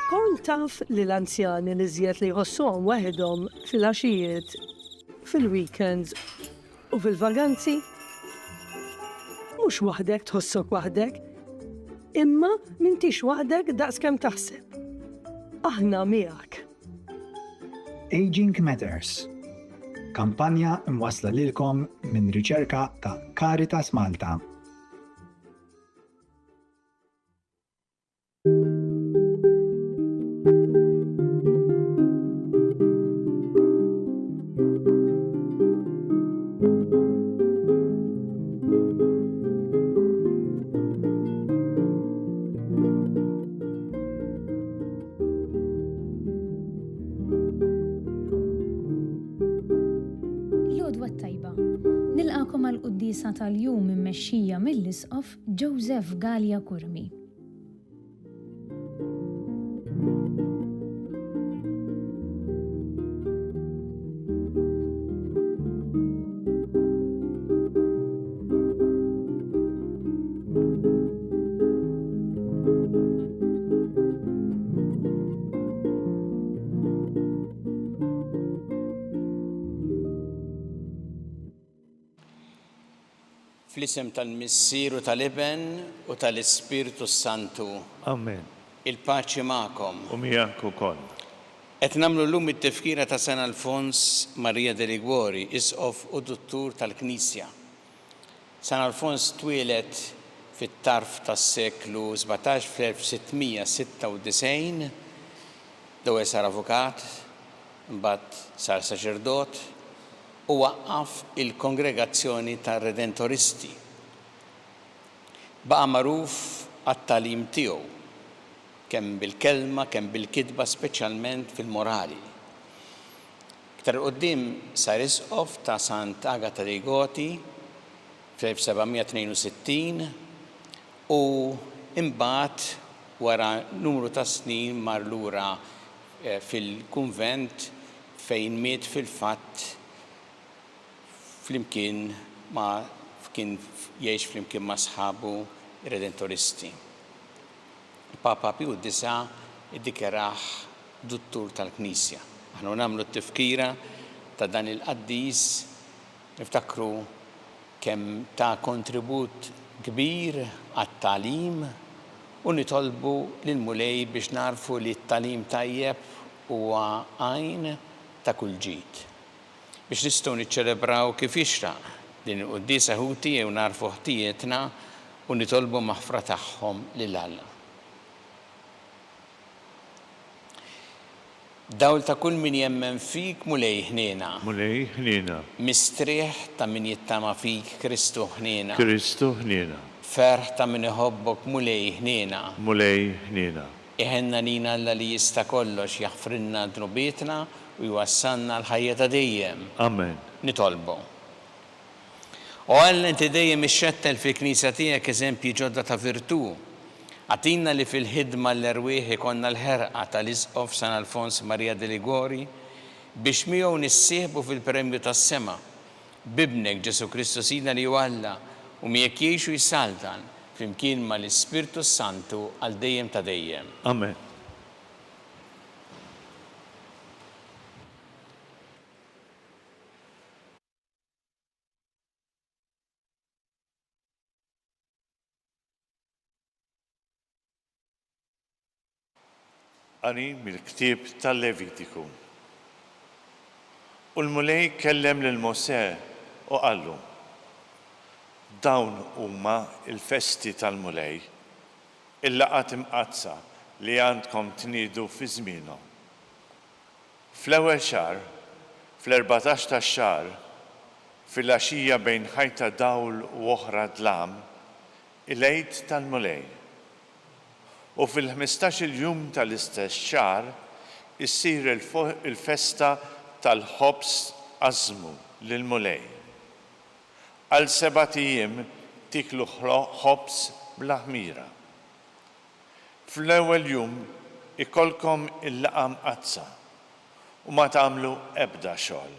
Kont taf li l-anzjani li żjed li jħossuhom waħedhom fil-għaxijiet, fil-weekends u fil-vaganzi? Mhux waħdek tħossok waħdek, imma m'intix waħdek daqskemm taħseb. Aħna miegħek. Aging Matters. Kampanja imwassla lilkom minn riċerka ta' Caritas Malta. Nilqakom għal-qudiesa tal-jum immexxija mill-Isqof Joseph Gallia Kurmi. Fl-isem tal-Missieru tal-Iben u tal-Ispiritu Santu. Amen. Il-paċi magħkom. U miegħek ukoll. Qed nagħmlu llum it-tifkira ta' San Alfons Maria de Liguori, Isqof u Duttur tal-Knisja. San Alfons twieled fit-tarf tas-seklu 17 fl-1696, dewwa sar avukat, imbagħad sar saċerdot, u waqqaf il-kongregazzjoni tar-Redentoristi. Baqa' magħruf għat-tagħlim tiegħu, kemm bil-kelma, kemm bil-kitba, speċjalment fil-morali. Iktar quddiem sar Isqof ta' Sant Agata dei Goti fl-1762 u imbagħad wara numru ta' snin mar lura fil-kunvent fejn miet fil-fatt flimkien kien jgħix flimkien ma' sħabu redentoristi. Papa Piju IX iddikjaraħ Duttur tal-Knisja. Aħna nagħmlu t-tifkira ta' dan il-qaddis niftakru kemm ta' kontribut kbir għat-tagħlim u nitolbu lil-mulej biex narfu li t-tagħlim tajjeb huwa għajn ta' kull ġid. Biex nistgħu niċċelebraw kif jixraq din il-quddiesa ħuti jew narfu ħtijietna u nitolbu maħfra tagħhom lil Alla. Dawl ta' kull min jemmen fik mulej ħniena. Mulej ħniena. Mistrieħ ta' min jittama fik Kristu ħniena. Kristu ħniena. Ferħ ta' min iħobbok mulej ħniena. Mulej ħniena. Iħenna lina Alla li jista' kollox jaħfrinna dnubietna u jwassalna l-ħajja ta' dejjem. Amen. Nitolbu. U Alla inti dejjem ixxettel fil-Knisja tiegħek eżempji ġodda ta' virtù. Għatina li fil-ħidma l-erwieħ ikonna l-ħerqa tal-Isqof San Alfons Maria de Liguori biex miegħu nissieħbu fil-premju tas-sema bibnek Ġesu Kristu Sidna li Alla u miegħek jgħixu jsaltan flimkien mal-Ispiritu Santu għal dejjem ta' dejjem. Amen. Qari mill-ktieb tal-Levitiku. U l-mulej kellem lil Mosè u qallu: dawn huma il-festi tal-mulej, il-laqgħat imqazza li għandkom tniedu fi żmienhom. Fl-ewwel xahar, fl-14 tax-xahar, fil-għaxija bejn ħajta dawl u oħra dlam, il-għid tal-mulej. U fil-15 jum tal-istess xahar issir il-festa tal-ħobs għażmu lil-mulej. Għal 7 ijiem tiklu ħobs bla ħmira. Fl-ewwel jum ikolkom il-laqgħa mqazza u ma tagħmlu ebda xogħol.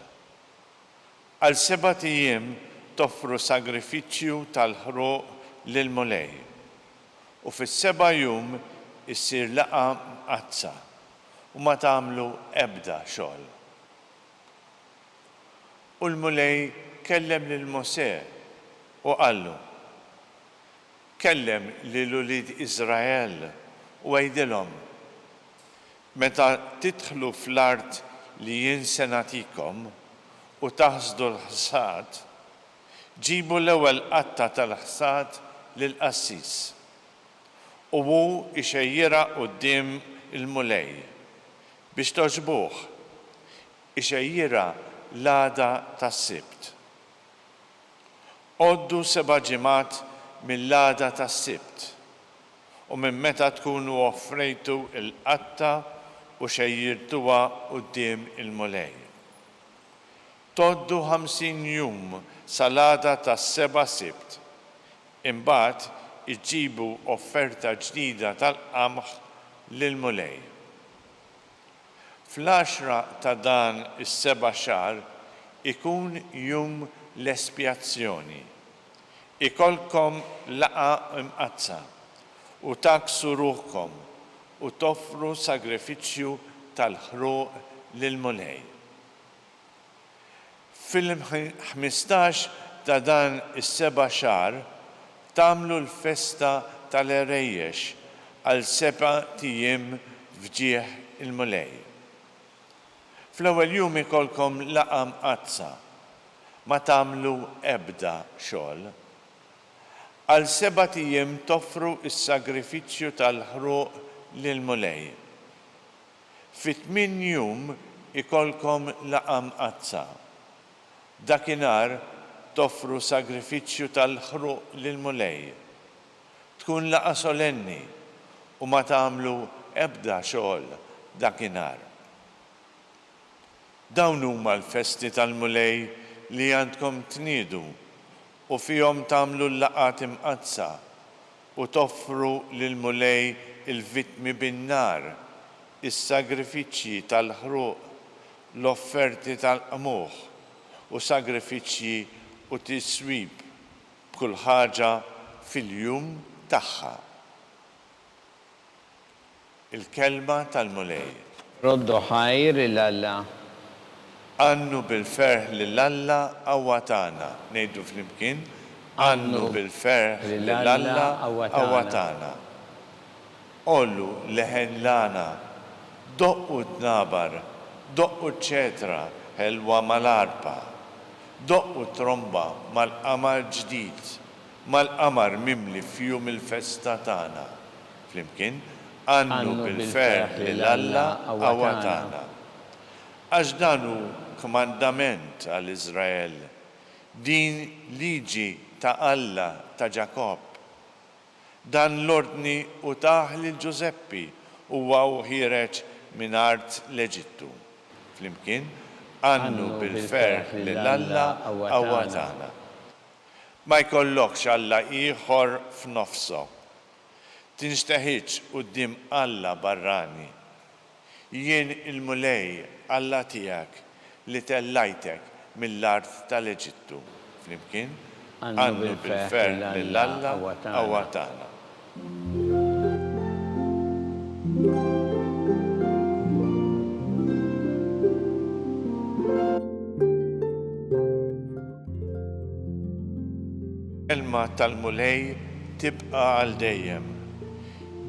Għal 7 ijiem toffru sagrifiċċju tal-ħruq lil-mulej. U fis-7 jum issir laqa mqazza u ma tagħmlu ebda xogħol. U l-mulej kellem lil Mosè u qallu: kellem lil ulied Iżrael u għajdilhom: meta tidħlu fl-art li jien se nagħtikom u taħsdu l-ħsad, ġibu l-ewwel qatta tal-ħsad lill-qassis u hu ixejjirha quddiem il-mulej biex toġbuh, ixejjirha l-għada tas-sibt. Għoddu 7 ġimgħat mill-għada tas-sibt u minn meta tkunu offrejtu l-qatta u xejjirtuha quddiem il-mulej. Tgħoddu 50 jum sal-għada tas-7 sibt, imbagħad iġġibu offerta ġdida tal-qamħ lill-mulej. Fl-10 ta' dan is-7 xahar ikun jum l-espjazzjoni. Ikolkom laqa mqazza u taksu ruħkom u toffru sagrifiċċju tal-ħruq lill-mulej. Fil-15 ta' dan is-7 xahar tagħmlu l-festa tal-Erejjex għal 7 ijiem fġieħ il-mulej. Fl-ewwel jum ikolkom laqa mqazza, ma tagħmlu ebda xogħol. Għal 7 ijiem toffru s-sagrifiċċju tal-ħruq lill-mulej. Fit-8 jum ikolkom laqa mqazza. Dakinhar toffru sagrifiċċju tal-ħruq lill-mulej. Tkun laqa solenni u ma tagħmlu ebda xogħol dakinhar. Dawn huma l-festi tal-mulej li għandkom tniedu u fihom tagħmlu l-laqat imqazza u toffru lill-mulej il-vittmi bin-nar, is-sagrifiċċji tal-ħruq, l-offerti tal-qamuħ u sagrifiċċji u tiswib b'kull ħaġa fil-jum tagħha. Il-kelma tal-mulej. Roddu ħajr il-Alla. Għannu bil-ferħ lill-Alla għawatana. Ngħidu flimkien. Għannu bil-ferħ lill-Alla għawatana. Ollu leħen lana, doqqu d-nabar, doqqu ċetra, ħelwa mal-arpa, doqqu tromba mal-qamar ġdid, mal-qamar mimli fjum il-festa tagħna. Flimkien. Għannu bil-ferħ lill-Alla għawatana. Għax danu komandament għal-Izrael, din liġi ta' Alla ta' Ġakob. Dan l-ordni u taħ lil Ġuseppi huwa ħireġ minn art l-Eġittu. Flimkien, għannu bil-ferħ lill-Alla għawatana. Ma jkollokx Alla ieħor f'nofsok. Tinxteħiġ quddiem Alla barrani. Jien il-mulej Alla tiegħek li tellajtek mill-art tal-Eġittu. Flimkien, għannu bil-ferħ lill-Alla għawatana. Kelma tal-mulej tibqa' għal dejjem.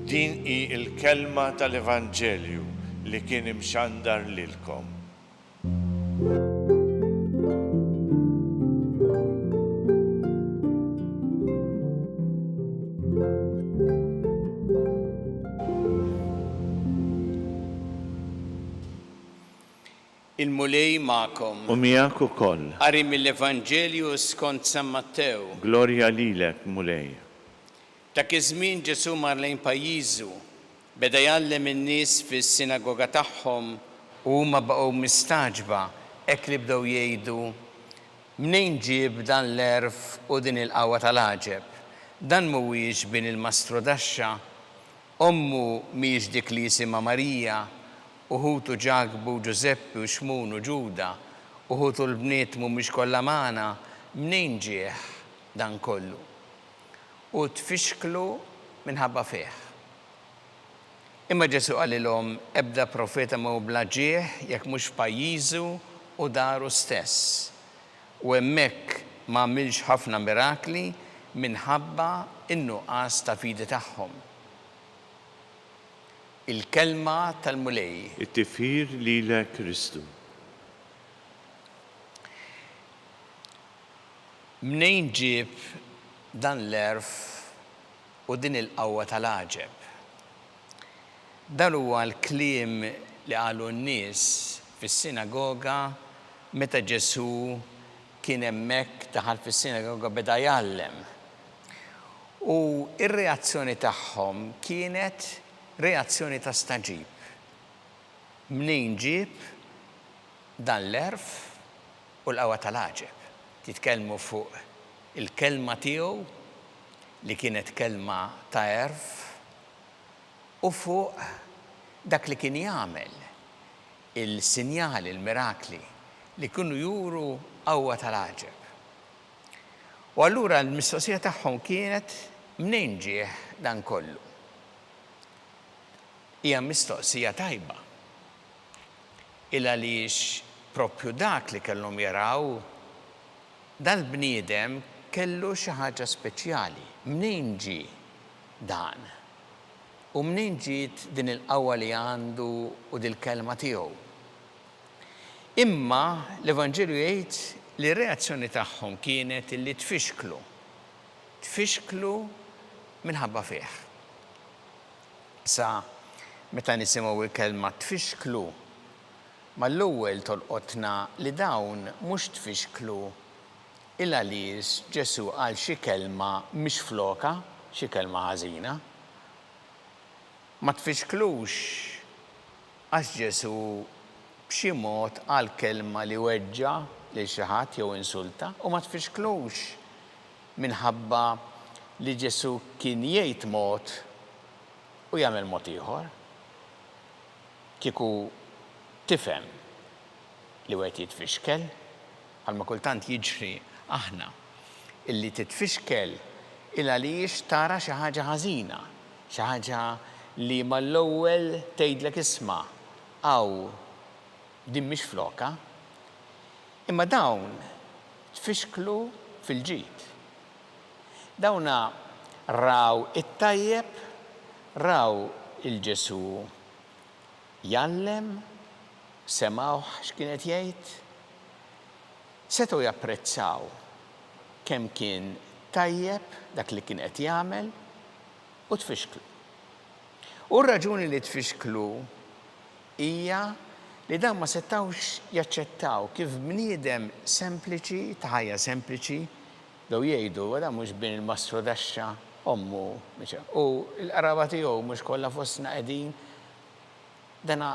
Din hi l-kelma tal-Evanġelju li kien imxandar lilkom. Il-mulej ma'kom. U miegħek ukoll. Qari mill-Evanġelju skont San Mattew. Glorja lilek, mulej. Dak iż-żmien Ġesu mar lejn pajjiżu, beda jgħallem in-nies fis-sinagoga tagħhom u huma baqgħu mistaġba hekk li bdew jgħidu: Mnejn ġieb dan l-erf u din il-qawwa tal-għaġeb? Dan mhuwiex bin il-mastru daxxa, ommu mhijiex dik li jisimha Marija, uħutu Ġakbu, Ġuseppi u Xmun u Ġuda, uħutu l-bniet mhumiex kollha magħna, mnejn ġieħ dan kollu? U tfixklu minħabba fih. Imma Ġesu qalilhom ebda profeta ma hu bla ġieħ jekk mhux pajjiżu u daru stess. U hemmhekk ma għamilx ħafna mirakli minħabba in-nuqqas ta' fidi tagħhom. Il-kelma tal-mulej. it-tifħir lilek Kristu. Mnejn ġieb dan l-erf u din il-qawwa tal-għaġeb? Dan huwa l-kliem li qalu n-nies fis-sinagoga meta Ġesu kien hemmhekk daħal fis-sinagoga beda jgħallem. U r-reazzjoni tagħhom kienet reazzjoni ta' staġib. Mnejn ġieb dan l-erf u l-qawwa tal-għaġeb. Titkellmu fuq il-kelma tiegħu li kienet kelma ta' erf u fuq dak li kien jagħmel il-sinjali, il-mirakli li kienu juru qawwa tal-għaġeb. U allura l-mistoqsija tagħhom kienet mnejn ġieħ dan kollu. Hija mistoqsija tajba. Il għaliex proprju dak li kellhom jaraw dal-bniedem kellu xi ħaġa speċjali. Mnejn ġie dan? U mnejn ġiet din il-qawwa li għandu u dil-kelma tiegħu? Imma l-Evanġelju jgħid li r-reazzjoni tagħhom kienet li tfixklu. Tfixklu minħabba fih. Sa meta nisimgħu il-kelma tfixklu, ma l-ewwel tolqotna li dawn mhux tfixklu il għaliex Ġesu qal xi kelma mhix floka, xi kelma ħażina. Ma tfixklux għax Ġesu b'xi mod qal kelma li weġġa' lil xi ħadd jew insulta, u ma tfixklux minħabba li Ġesu kien jgħid mod u jagħmel mod ieħor. Kieku tifhem li wieħed jitfixkel, għalma kultant jiġri aħna illi titfixkel il għaliex tara xi ħaġa ħażina, xi ħaġa li mal-ewwel tgħidlek isma' aw din mhix floka, imma dawn tfixklu fil-ġid. Dawna raw it-tajjeb, raw il-Ġesu jallem, semgħuh x'kienet jgħid, setgħu japprezzaw kemm kien tajjeb dak li kien qed jagħmel u tfixklu. U r-raġuni li tfixklu hija li dan ma setgħux jaċċettaw kif bniedem sempliċi, ta' ħajja sempliċi, dew jgħidu dan mhux bin il-Mastru Daxxa, ommu, u l-qaraba tiegħu mhux kollha fostna qegħdin, dana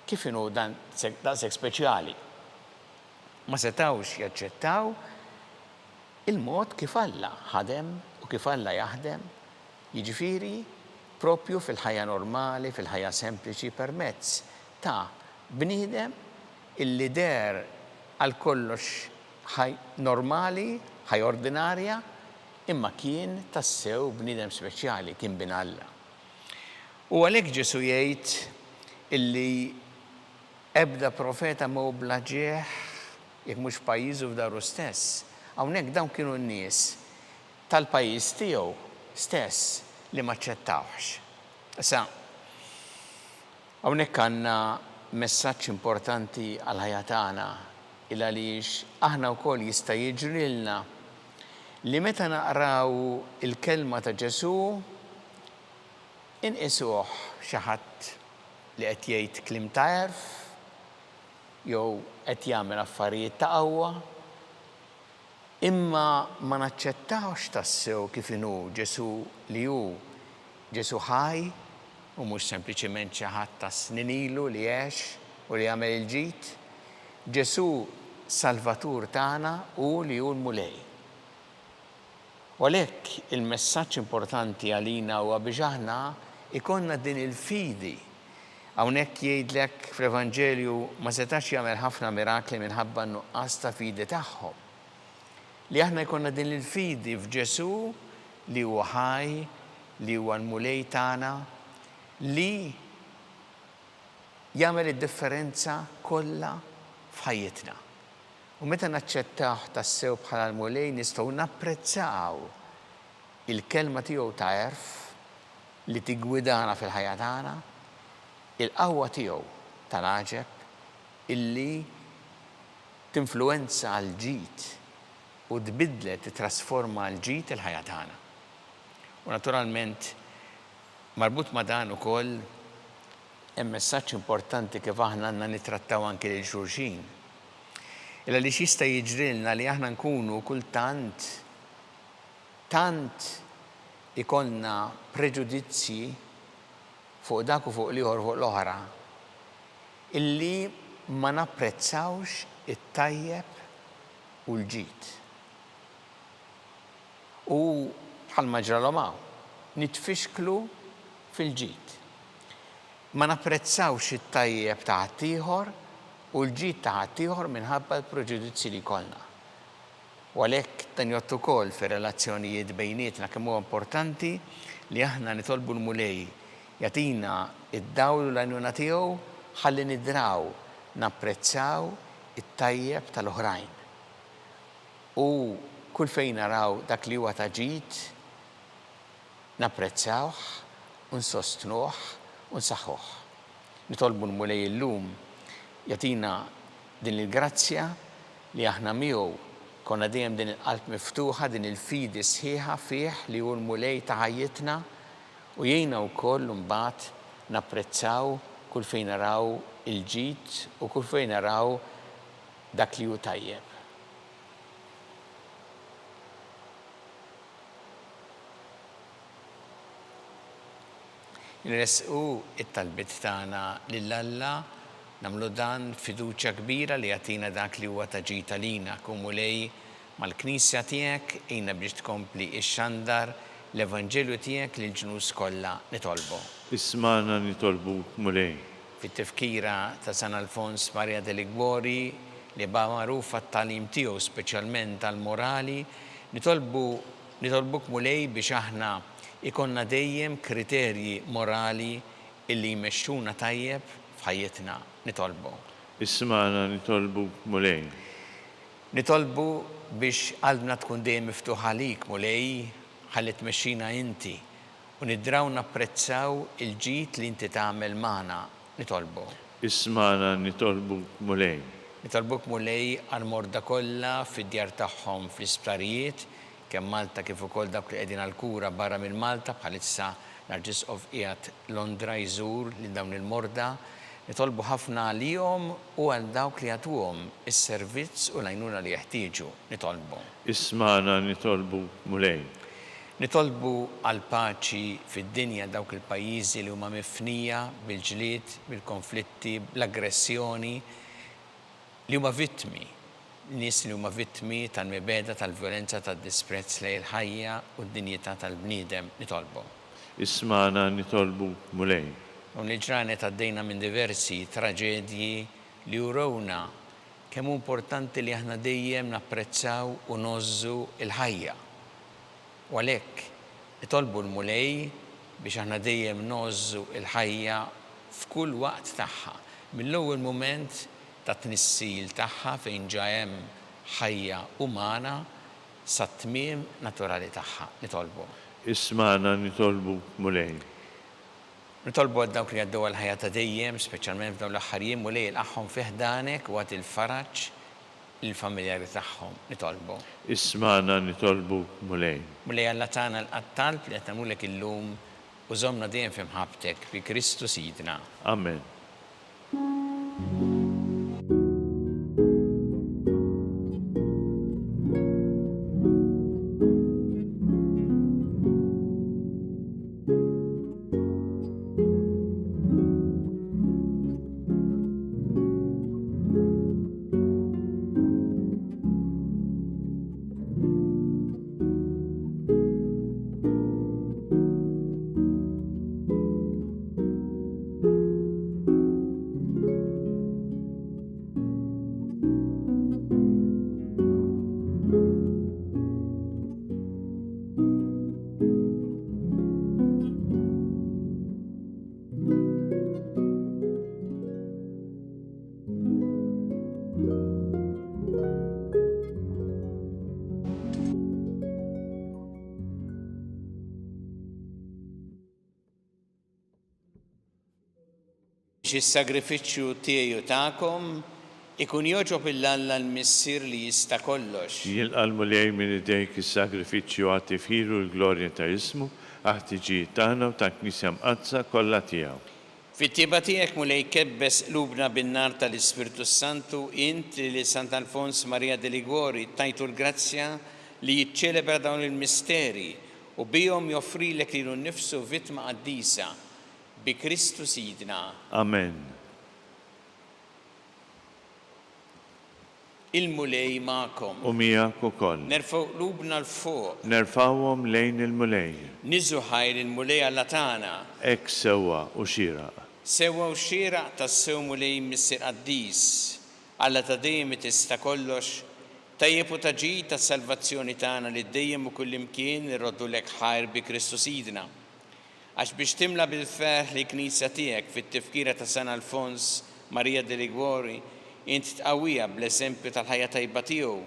kif inhu dan daqshekk speċjali. Ma setgħux jaċċettaw il-mod kif Alla ħadem u kif Alla jaħdem, jiġifieri propju fil-ħajja normali, fil-ħajja sempliċi permezz ta' bniedem illi der għal kollox normali, ħajja ordinarja, imma kien tassew bniedem speċjali, kien bin Alla. U għalhekk Ġesu jgħid illi ebda profeta ma hu bla ġieħ jekk mhux pajjiżu f'daru stess. Hawnhekk dawn kienu n-nies tal-pajjiż tiegħu stess li ma ċċettawx. Issa, hawnhekk għandna messaġġ importanti għal ħajja tagħna il għaliex aħna wkoll jista' jiġrilna li meta naqraw il-kelma ta' Ġesu inqisuh xi ħadd li qed jgħid kliem ta' erf jew qed jagħmel affarijiet ta' qawwa, imma ma naċċettawx tassew kif inhu Ġesu li hu Ġesu ħaj u mhux sempliċement xi ħadd ta' snin ilu li għex u li jagħmel il-ġid. Ġesu Salvatur tagħna u li hu l-mulej. U għalhekk il-messaġġ importanti għalina huwa biex aħna ikonna din il-fidi. Hawnhekk jgħidlek fl-Evanġelju ma setax jagħmel ħafna mirakli minħabba nuqqas ta' fidi tagħhom. Li aħna jkollna din il-fidi f'Ġesu li huwa ħaj, li huwa l-mulej tagħna, li jagħmel id-differenza kollha f'ħajjitna. U meta naċċettawh tassew bħala l-mulej nistgħu napprezzaw il-kelma tiegħu ta' għerf li tigwidana fil-ħajja tagħna, il-qawwa tiegħu tal-għaġeb illi tinfluwenza l-ġid u tbidlet titrasforma l-ġid il-ħajja tagħna. U naturalment marbut ma' dan ukoll hemm messaġġ importanti kif aħna għandna nittrattaw anke lil xulxin. Illa li xista jiġrilna li aħna nkunu kultant tant ikollna preġudizzji fuq dak u fuq liħor fuq l-oħra illi ma napprezzawx it-tajjeb u l-ġid. U bħalma ġralhom hawn nitfixklu fil-ġid. Ma napprezzawx it-tajjeb ta' ħaddieħor u l-ġid ta' ħaddieħor minħabba l-preġudizzi li jkollna. U għalhekk dan jgħod ukoll fir-relazzjonijiet bejnietna kemm huwa importanti li aħna nitolbu l-mulej jagħtina id-dawl u l-għajnuna tiegħu ħalli nidraw napprezzaw it-tajjeb tal-oħrajn. U kull fejn naraw dak li huwa ta' ġid napprezzawh, u nsostnuh u nsaħħuh. Nitolbu l-mulej illum jagħtina din il-grazzja li aħna miegħu konna dejjem din il-qalb miftuħa, din il-fidi sħiħa fih li hu l-mulej ta' ħajjitna u jgħinna wkoll mbagħad napprezzaw kull fejn naraw il-ġid u kull fejn naraw dak li hu tajjeb. Nresqu it-talbiet tagħna lill-Alla nagħmlu dan fiduċja kbira li jagħtina dak li huwa ta' ġid għalina kun mulej mal-Knisja tiegħek għinna biex tkompli x-xandar l-Evanġelju tiegħek lil ġnus kollha nitolbu. Ismana nitolbu mulej. Fit-tifkira ta' San Alfons Maria de Liguori li ba' magħruf għat-tagħlim tiegħu speċjalment tal-morali nitolbuk mulej biex aħna ikonna dejjem kriterji morali illi jmexxuna tajjeb f'ħajjitna nitolbu. Ismana nitolbu mulej. Nitolbu biex qalbna tkun dejjem miftuħa għalik mulej ħalli tmexxina inti u nidraw napprezzaw il-ġid li inti tagħmel magħna nitolbu. Ismana nitolbu mulej. Nitolbuk mulej għal-morda kollha fid-djar tagħhom fl-isptarijiet kemm Malta kif ukoll dawk li qegħdin għall-kura barra minn Malta bħalissa l-Arċisqof qiegħed Londra jżur lil dawn il-morda. Nitolbu ħafna għalihom u għal dawk li jagħtuhom is-servizz u l-għajnuna li jeħtieġu nitolbu. Ismana nitolbu mulej. Nitolbu għal paċi fid-dinja dawk il-pajjiżi li huma mifnija bil-ġlied, bil-konflitti, bl-aggressjoni li huma vittmi. Nies li huma vittmi tal-mibeda tal-vjolenza tad-disprezz lejn il-ħajja u d-dinjità tal-bniedem nitolbu. Ismana nitolbu mulej. Dawn il-ġranet għaddejna minn diversi traġedji li urawna kemm importanti li aħna dejjem napprezzaw u nożżu il-ħajja. U għalhekk nitolbu l-mulej biex aħna dejjem nożżu il-ħajja f'kull waqt tagħha. Mill-ewwel mument ta' tnissil tagħha fejn ġa hemm ħajja umana sa tmiem naturali tagħha nitolbu. Ismana nitolbu mulej. Nitolbu għal dawk li għaddew għal-ħajja ta' dejjem, speċjalment f'dawn l-aħħar jiem mulej ilqaħħom fih danek u għad il-faraġġ lill-familjari tagħhom nitolbu. Ismana nitolbu mulej. Mulej Alla tagħna l-qattalb li qed nagħmlulek illum u żommna dejjem fi mħabbtek bi Kristu Sidna. Amen. biex is-sagrifiċċju tiegħi u tagħkom ikun joġob il-Alla l-missier li jista' kollox. Jilqa l-mulej minn idejk is-sagrifiċċju għat-tifħir u l-glorja ta' ismu, għat-tiġijiet tagħna u ta' Knisja mqazza kollha tiegħu. Fit-tieba tiegħek mulej kebbes qlubna bin-nar tal-Ispirtu Santu int li Sant Alfons Marija de Liguori tajtu l-grazzja li jiċċelebra dawn il-misteri u bihom joffrilek lilu nnifsu vittma qaddisa bi Kristu Sidna. Amen. Il-mulej magħkom. U miegħek ukoll. Nerfgħu qlubna l-fuq. Nerfawhom lejn il-mulej. Niżu ħajr il-mulej Alla tagħna. Hekk sewwa u xieraq. Sewwa u xieraq tas-sew mulej missier qaddis. Alla ta' dejjem tista' kollox. Tajjeb u taġid tas-salvazzjoni tagħna li dejjem u kullimkien irroddulek ħajr bi Kristu Sidna. Għax biex timla bil-ferħ li knisja tiegħek fit-tifkira ta' San Alfons Marija de Liguori int tqawwija bl-eżempju tal-ħajja tajba tiegħu,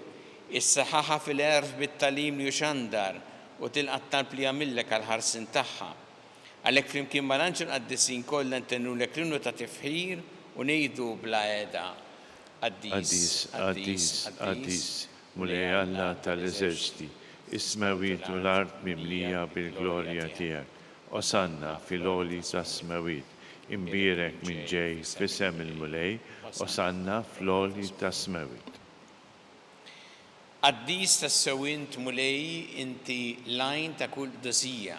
issaħħaħa fil-erf bit-talim li juxandar u tilqa' talb li jagħmillek għall-ħarsin tagħha. Għalhekk flimkien mal-anġel qaddiesin kollha ntennulek l-innu ta' tifħir u ngħidu bla qiegħda Qaddis, mulej Alla tal-eżerċiti, is-smawiet u l-art mimlija bil-glorja tiegħek. Osanna fil-oli tas-smawiet, imbierek minn ġej f'isem il-mulej, osanna fl-oli tas-smawiet. Qaddis tas-sewint mulej inti lajn ta' kull dosija.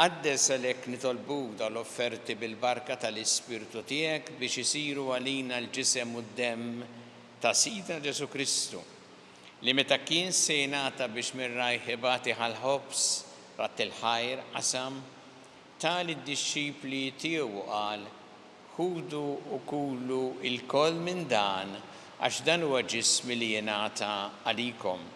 Qaddes għalhekk nitolbuk dal-offerti bil-barka tal-Ispirtu tiegħek biex isiru għalina l-ġisem u d-demm ta' Sidna Ġesu Kristu li meta kien se jingħata biex mir-rajħ ibati ħal-ħobs rat il-ħajr qasam tal id-dixxipli tiegħu qal ħudu u kulu il-koll minn dan għax dan huwa ġismi li jingħata għalikom.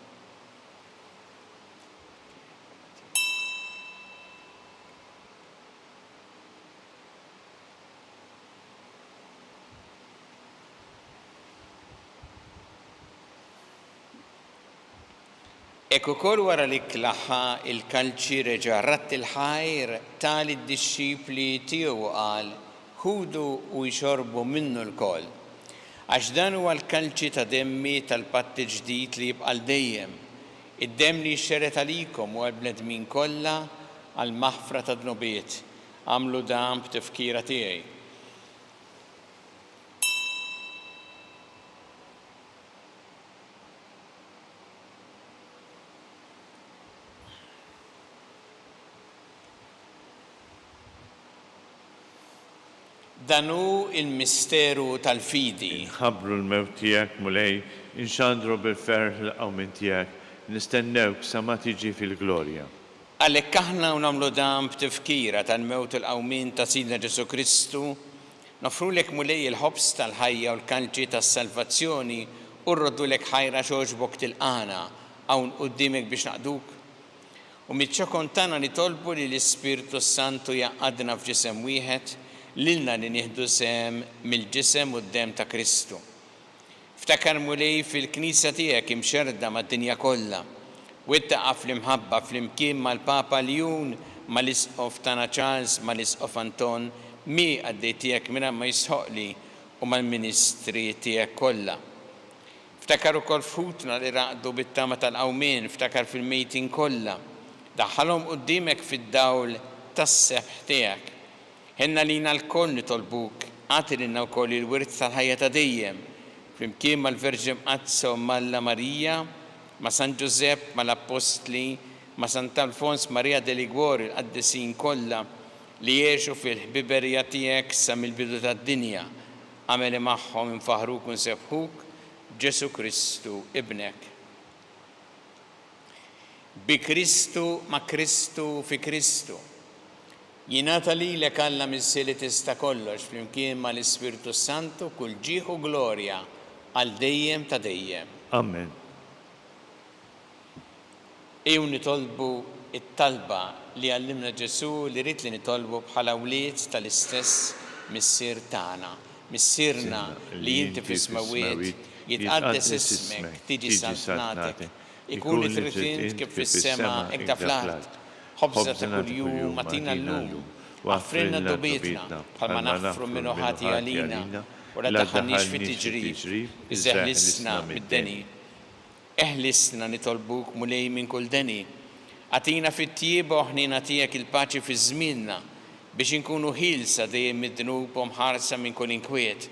Ek ukoll wara li klaħħa il-kalċi reġa' ratt il-ħajr tal id-dixxipli tiegħu qal ħudu u jxorbu minnu l-koll. Għax dan huwa l-kalċi ta' demmi tal-patti ġdid li jibqa' dejjem. Id-demm li xxeret għalikom u għall-bnedmin kollha għal maħfra ta' dnubiet. Għamlu dan b'tifkira tiegħi. Danu il-misteru tal-fidi. Nħabbru l-mewt tiegħek mulej, inxandru bil-ferħ l-qawmin tiegħek, nistennewk sa ma tiġi fil-glorja. Għalhekk aħna u nagħmlu dan b'tifkira tal-mewt il-qawmin ta' Sidna Ġesu Kristu, nofrulek mulej il-ħobs tal-ħajja u l-kanċi tas-salvazzjoni u rroddulek ħajra xogħġbok tilqana hawn quddiemek biex naqduk. U miċ-ċokon tagħna nitolbu li l-Ispirtu Santu jaqgħadna f'ġisem wieħed lilna li nieħdu sem mill-ġisem u d-demm ta' Kristu. Ftakar mulej fil-Knisja tiegħek imxerda mad-dinja kollha u ittaqa' fl-imħabba flimkien mal-Papa Leon, mal-Isqof tagħna Charles, mal-Isqof Anton, mi għaddej tiegħek mingħajr ma jisħoqli u mal-ministri tiegħek kollha. Ftakar ukoll futna li raqdu bit-tama tal-qawmien, ftakar fil-mejtin kollha. Daħħalhom quddiemek fid-dawl tas-seħħ tiegħek. Ħenna lina l-koll nitolbuk, għati lilna wkoll il-wirt tal-ħajja ta' dejjem, flimkien mal-Verġi Mqazza u Malla Marija, ma' San Ġusepp, mal-Apostli, ma' Sant Alfons Marija de Liguori l-qaddisin kollha li jgħixu fil-ħbiberija tiegħek sa mill-bidu tad-dinja. Għameli magħhom infaħruk u nsebħuk Ġesu Kristu ibnek. Bi Kristu, ma' Kristu, fi Kristu. Jingħata lilek Alla missier li tista' kollox flimkien mal-Ispirtu Santu kull ġieħ u glorja għal dejjem ta' dejjem. Amen. Ew nitolbu it-talba li għallimna Ġesu li rid li nitolbu bħala wlied tal-istess missier tagħna. Missierna li inti fis-smawiet jitqaddes ismek, tiġi santnatek, ikun li trid int kif fis-sema hekk ta' fl-art. ħobżna ta' kuljum matina llum Għafrilna d-dubietna, bħalma naħfru minnu ħati għalina, u la taħħannix fit tiġrib, iżeħlisna mid-deni. Eħlisna nitolbuk mulej minn kull deni. Għatina fit-tjieba uħnina tijak il-paċi fi żmienna biex inkunu ħilsa dejjem mid-dnub u mħarsa minn kull inkwiet.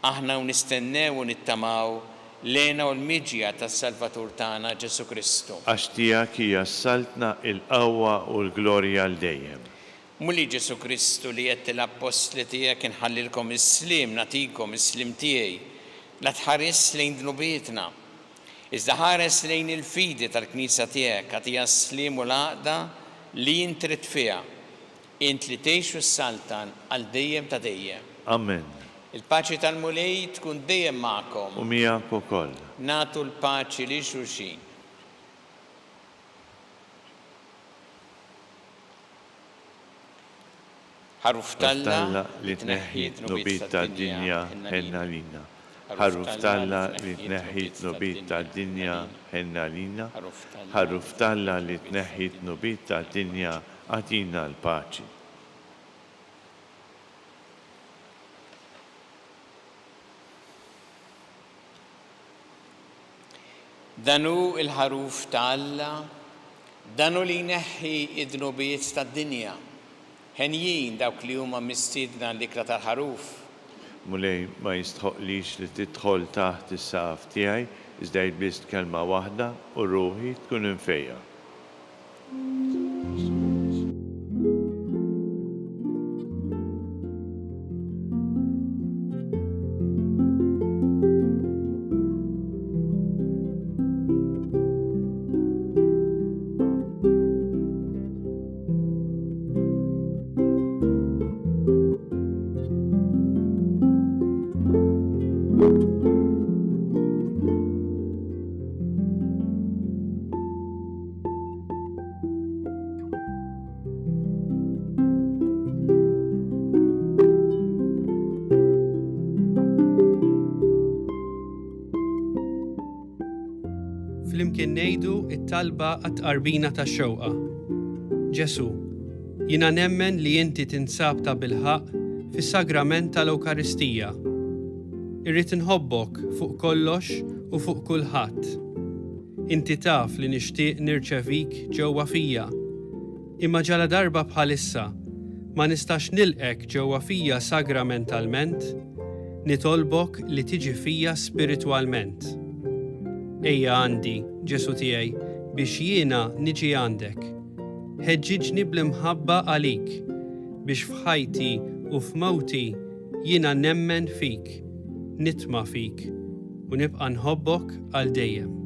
Aħna u nistennew u nittamaw lena u l-miġja tas-Salvatur tagħna Ġesu Kristu. Għax tiegħek hija saltna il-qawwa u l-glorja l dejjem. Muli Ġesu Kristu li qed l-apostli tiegħek inħallilkom is-slim, natikom is-slim tiegħi. La tħares lejn dnubietna. Iżda ħares lejn il-fidi tal-Knisja tiegħek għatija s-slim u l-għaqda li jintrid fiha. Int li tgħix fis-saltan għal dejjem ta' dejjem. Amen. Il-paċi tal-mulej tkun dejjem magħkom. U miegħek ukoll. Nagħtu l-paċi li xulxin. Ħaruf talla li tneħħid nubit tad-dinja ħenna lina. Ħaruf talla li tneħħid nubit tad-dinja ħenna lina. Ħaruf talla li tneħħid nubit tad-dinja għatina l-paċi. Danu il-ħaruf talla, danu li jneħħi id-nubiet tad-dinja. Ħenjin dawk li huma mistiedna l-ikra tal-ħaruf. Mulej ma jistħoqlix li tidħol taħt is-saqaf tiegħi iżda biss kelma waħda u ruħi tkun infejja. Flimkien ngħidu it-talba għat-qarbina tax-xewqa. Ġesu, jiena nemmen li inti tinsab ta' bilħaq fis-sagrament tal-Ewkaristija. Irrid inħobbok fuq kollox u fuq kulħadd. Inti taf li nixtieq nirċevik ġewwa fija. Imma ġala darba bħalissa ma nistax nilqek ġewwa fija sagramentalment, nitolbok li tiġi fija spiritwalment. Ejja għandi, Ġesu tiegħi, biex jiena niġi għandek. Ħeġġiġni bl-imħabba għalik, biex f'ħajti u f'mawti jiena nemmen fik, nitma' fik u nibqa' nħobbok għal dejjem.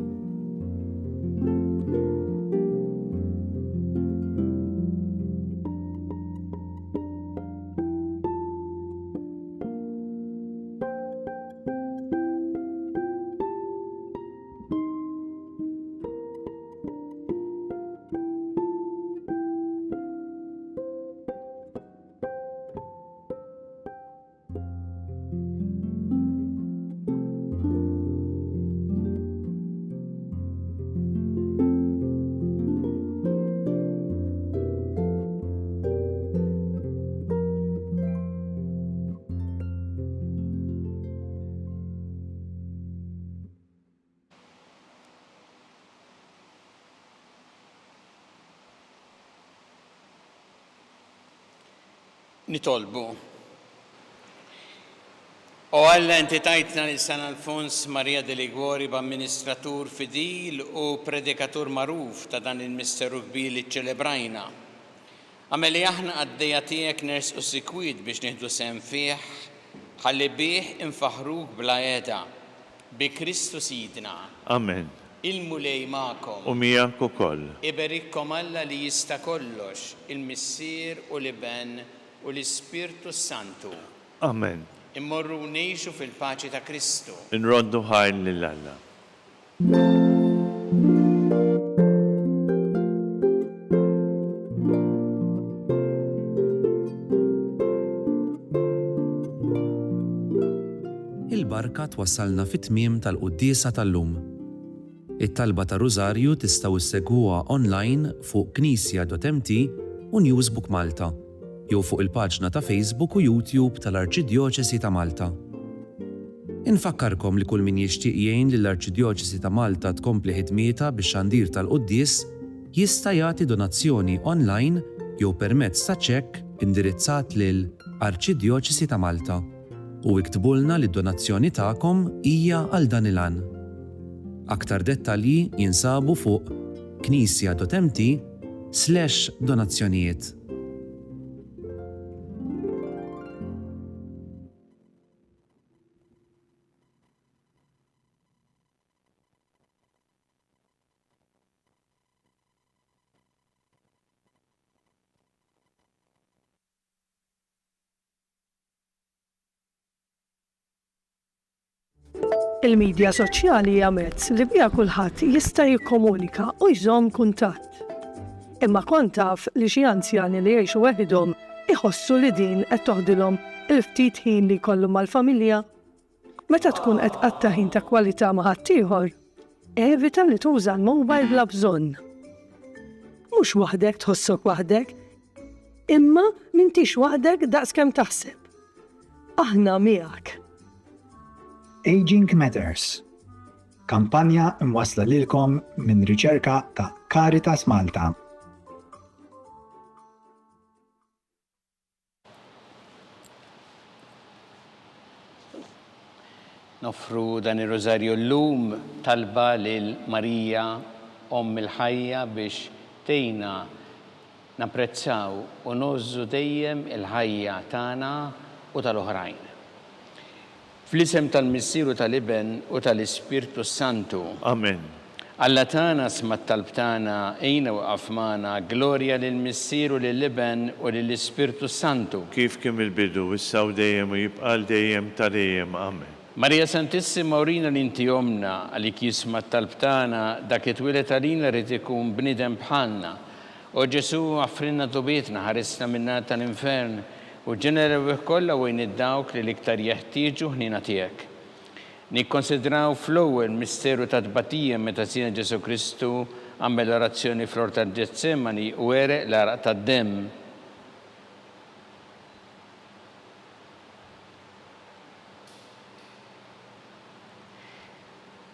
Nitolbu. O Alla inti tajtna li San Alfons Maria de Liguori b'amministratur fidil u predikatur magħruf ta' dan il-misteru kbir li ċċelebrajna. Għameli aħna għaddejja tiegħek nersqu sikwit biex nieħdu sehem fih, ħalli bih infaħruk bla qiegħda bi Kristu Sidna. Amen. Il-mulej magħkom. U miegħek ukoll. Iberikkom Alla li jista' kollox, il-Missier u l-Iben u l-Ispirtu Santu. Amen. Immorru ngħixu fil-paċi ta' Kristu. Nroddu ħajn lil Alla. Il-barka twassalna fit-tmiem tal-quddiesa tal-lum. It-talba ta' Rużarju tistgħu issegwuha online fuq knisja.mt u Newsbook Malta. jew fuq il-paġna ta' Facebook u YouTube tal-Arċidjoċesi ta' Malta. Infakkarkom li kull min jixtieq jgħin li l-Arċidjoċesi ta' Malta tkompli ħidmieta bix-xandir tal-Qudies jista' jagħti donazzjoni online jew permezz ta' ċekk indirizzat lil Arċidjoċesi ta' Malta u iktbulna li d-donazzjoni tagħkom hija għal dan il-għan. Aktar dettalji jinsabu fuq knisja.mt/donazzjonijiet. Il-medja soċjali hija mezz li biha kulħadd jista' jikkomunika u jżomm kuntatt. Imma kont taf li xi anzjani li jgħixu waħedhom iħossu li din qed toħdilhom il-ftit ħin li jkollhom mal-familja. Meta tkun qed qatta ħin ta' kwalità ma' ħaddieħor, evita li tuża l-mobile bla bżonn. Mhux waħdek tħossok waħdek, imma m'intix waħdek daqskemm taħseb. Aħna miegħek. Aging Matters. Kampanja imwassla lilkom minn riċerka ta' Caritas Malta. Nofru dan ir-rożarju llum talba lil Marija Omm il-Ħajja biex tgħinna napprezzaw u nożżu dejjem il-ħajja tagħna u tal-oħrajn. Fl-isem tal-Missieru tal-Iben u tal-Ispirtu Santu. Amen. Alla tagħna sma' talb tagħna ejna waqaf magħna glorja lill-Missieru lill-Iben u lill-Ispirtu Santu. Kif kemm il-bidu issa u dejjem u jibqal dejjem ta' dejjem. Amen. Marija Santissima urina li inti omna għalik jisma' talb tagħna dak it-twilet għalina rid ikun bniedem bħalna. U Ġesu għaffrinna tubietna ħarisna minna tal-infern u ġenerew kollha wejn id-dawk li l-iktar jeħtieġu ħnina tiegħek. Nikkonsidraw fl-ewwel misteru ta' tbatija meta sina Ġesu Kristu għamel orazzjoni fl-ort tal-Ġetsemani u ereq l-araq tad-demm.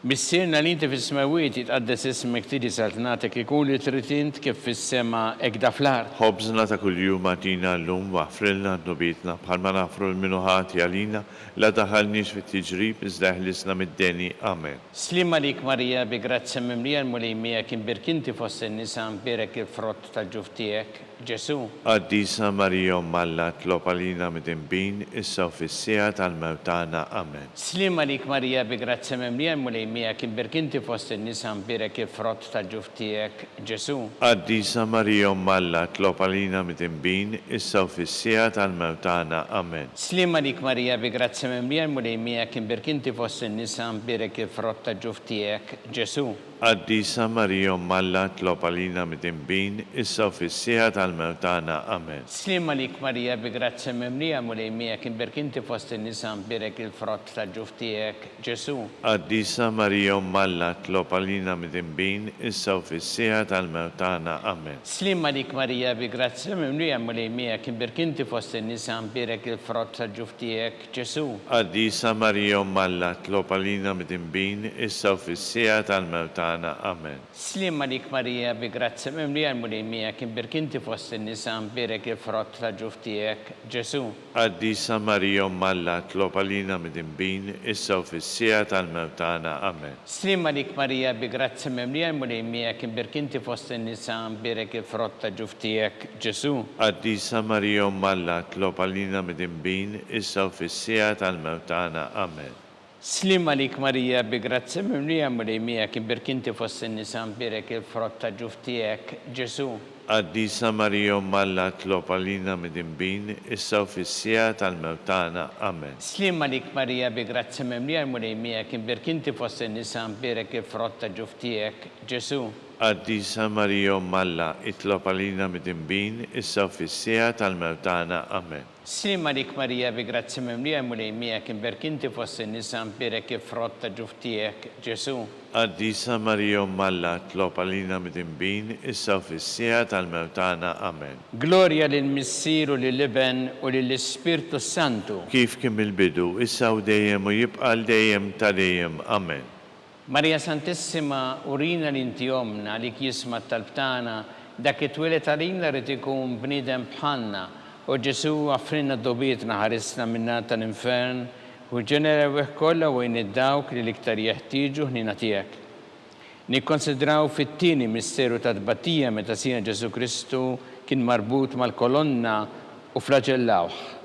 Missierna li inti fis-smawiet jitqaddes ismek tiġi saltnatek ikun li trid int kif fis-sema hekk da fl-art. Ħobżna ta' kuljum għatina llum waħfrilna d-nubietna bħalma nafru l-minuħati għalina la daħalniex fit-tiġrib iżda ħlisna mid-deni. Amen. Slim għalik Marija bi grazzja mimlija l-mulejmija kien birkinti fost in-nisa mbirek il-frott tal-ġuf tiegħek, Ġesu. Qaddisa Marija Omm Alla tlob għalina mid-inbin issa u fis-sija tal-mewtana. Amen. Slim għalik Marija bi grazzja mimlija l-mulejmija kien birkinti fost in-nisa mbirek il-frott tal-ġuf tiegħek, Ġesu. Qaddisa Marija Omm Alla tlob għalina mid-inbin issa u fis-sija tal-mewtana. Amen. Slim għalik Marija bi grazzja mimlija l-mulejmija kien birkinti fost in-nisa mbirek il-frott tal-ġuf tiegħek, Ġesu. Qaddisa Marija Omm Alla tlob għalina mid-inbin issa u fis-sija tal-mewtana. Amen. Slim għalik Marija bi grazzja mimlija mulejmija kien birkinti fost in-nisa mbirek il-frott tal-ġuf tiegħek, Ġesu. Qaddisa Marija Omm Alla tlob għalina mid-inbin issa u fis-sija tal-mewtana. Amen. Slim għalik Marija bi grazzja mimlija mulejmija kien birkinti fost in-nisa mbirek il-frott tal-ġuf tiegħek, Ġesu. Qaddisa Marija Omm Alla tlob għalina mid-inbin issa u fis-sija tal-mewtana. Amen. Slim għalik Marija bi grazzja mimlija mulejmija kien birkinti fost in-nisa mbirek il-frott tal-ġuf tiegħek, Ġesu. Qaddisa Marija Omm Alla tlob għalina mid-inbin issa u fis-sija tal-mewtana. Amen. Slim għalik Marija bi grazzja mimlija mulejmija kien birkinti fost in-nisa mbirek il-frott tal-ġuf tiegħek, Ġesu. Qaddisa Marija Omm Alla tlob għalina mid-inbin issa u fis-sija tal-mewtana. Amen. Slim għalik Marija bi grazzja mimlija mulejmija kien birkinti fost in-nisa mbirek il-frott tal-ġuf tiegħek, Ġesu. Qaddisa Marija Omm Alla tlob għalina mid-inbin issa u fis-sija tal-mewtana. Amen. Slim għalik Marija bi grazzja mimlija mulejmija kien birkinti fost in-nisa mbirek il-frott tal-ġuf tiegħek, Ġesu. Qaddisa Marija Malla, itlob għalina mid-imbin, issa u fis-sija tal-mewtana. Amen. Slim għalik Marija bi grazzi memlija mulejmija kim berkinti fossi nisan birek frotta ġuftijek Ġesu. Qaddisa Marija Malla, itlob għalina mid-imbin, issa u fis-sija tal-mewtana. Amen. Gloria lill-Missiru lill-Iben u lill-Ispirtu Santu. Kif kim il-bidu, issa u dejjem u jibqa' dejjem ta' dejjem. Amen. Marija Santissima, urina l-inti omna li jisma tal-btana, dak it-twilet għalina rrid ikun bniedem bħalna, u Ġesu għafrinna d-dobietna ħarisna minna tal-infern, u ġenera weħ kollha wejn id-dawk li l-iktar jeħtieġu ħnina tiegħek. Nikkonsidraw fit-tieni misteru ta' tbatija meta sina Ġesu Kristu kien marbut mal-kolonna u flagellawh.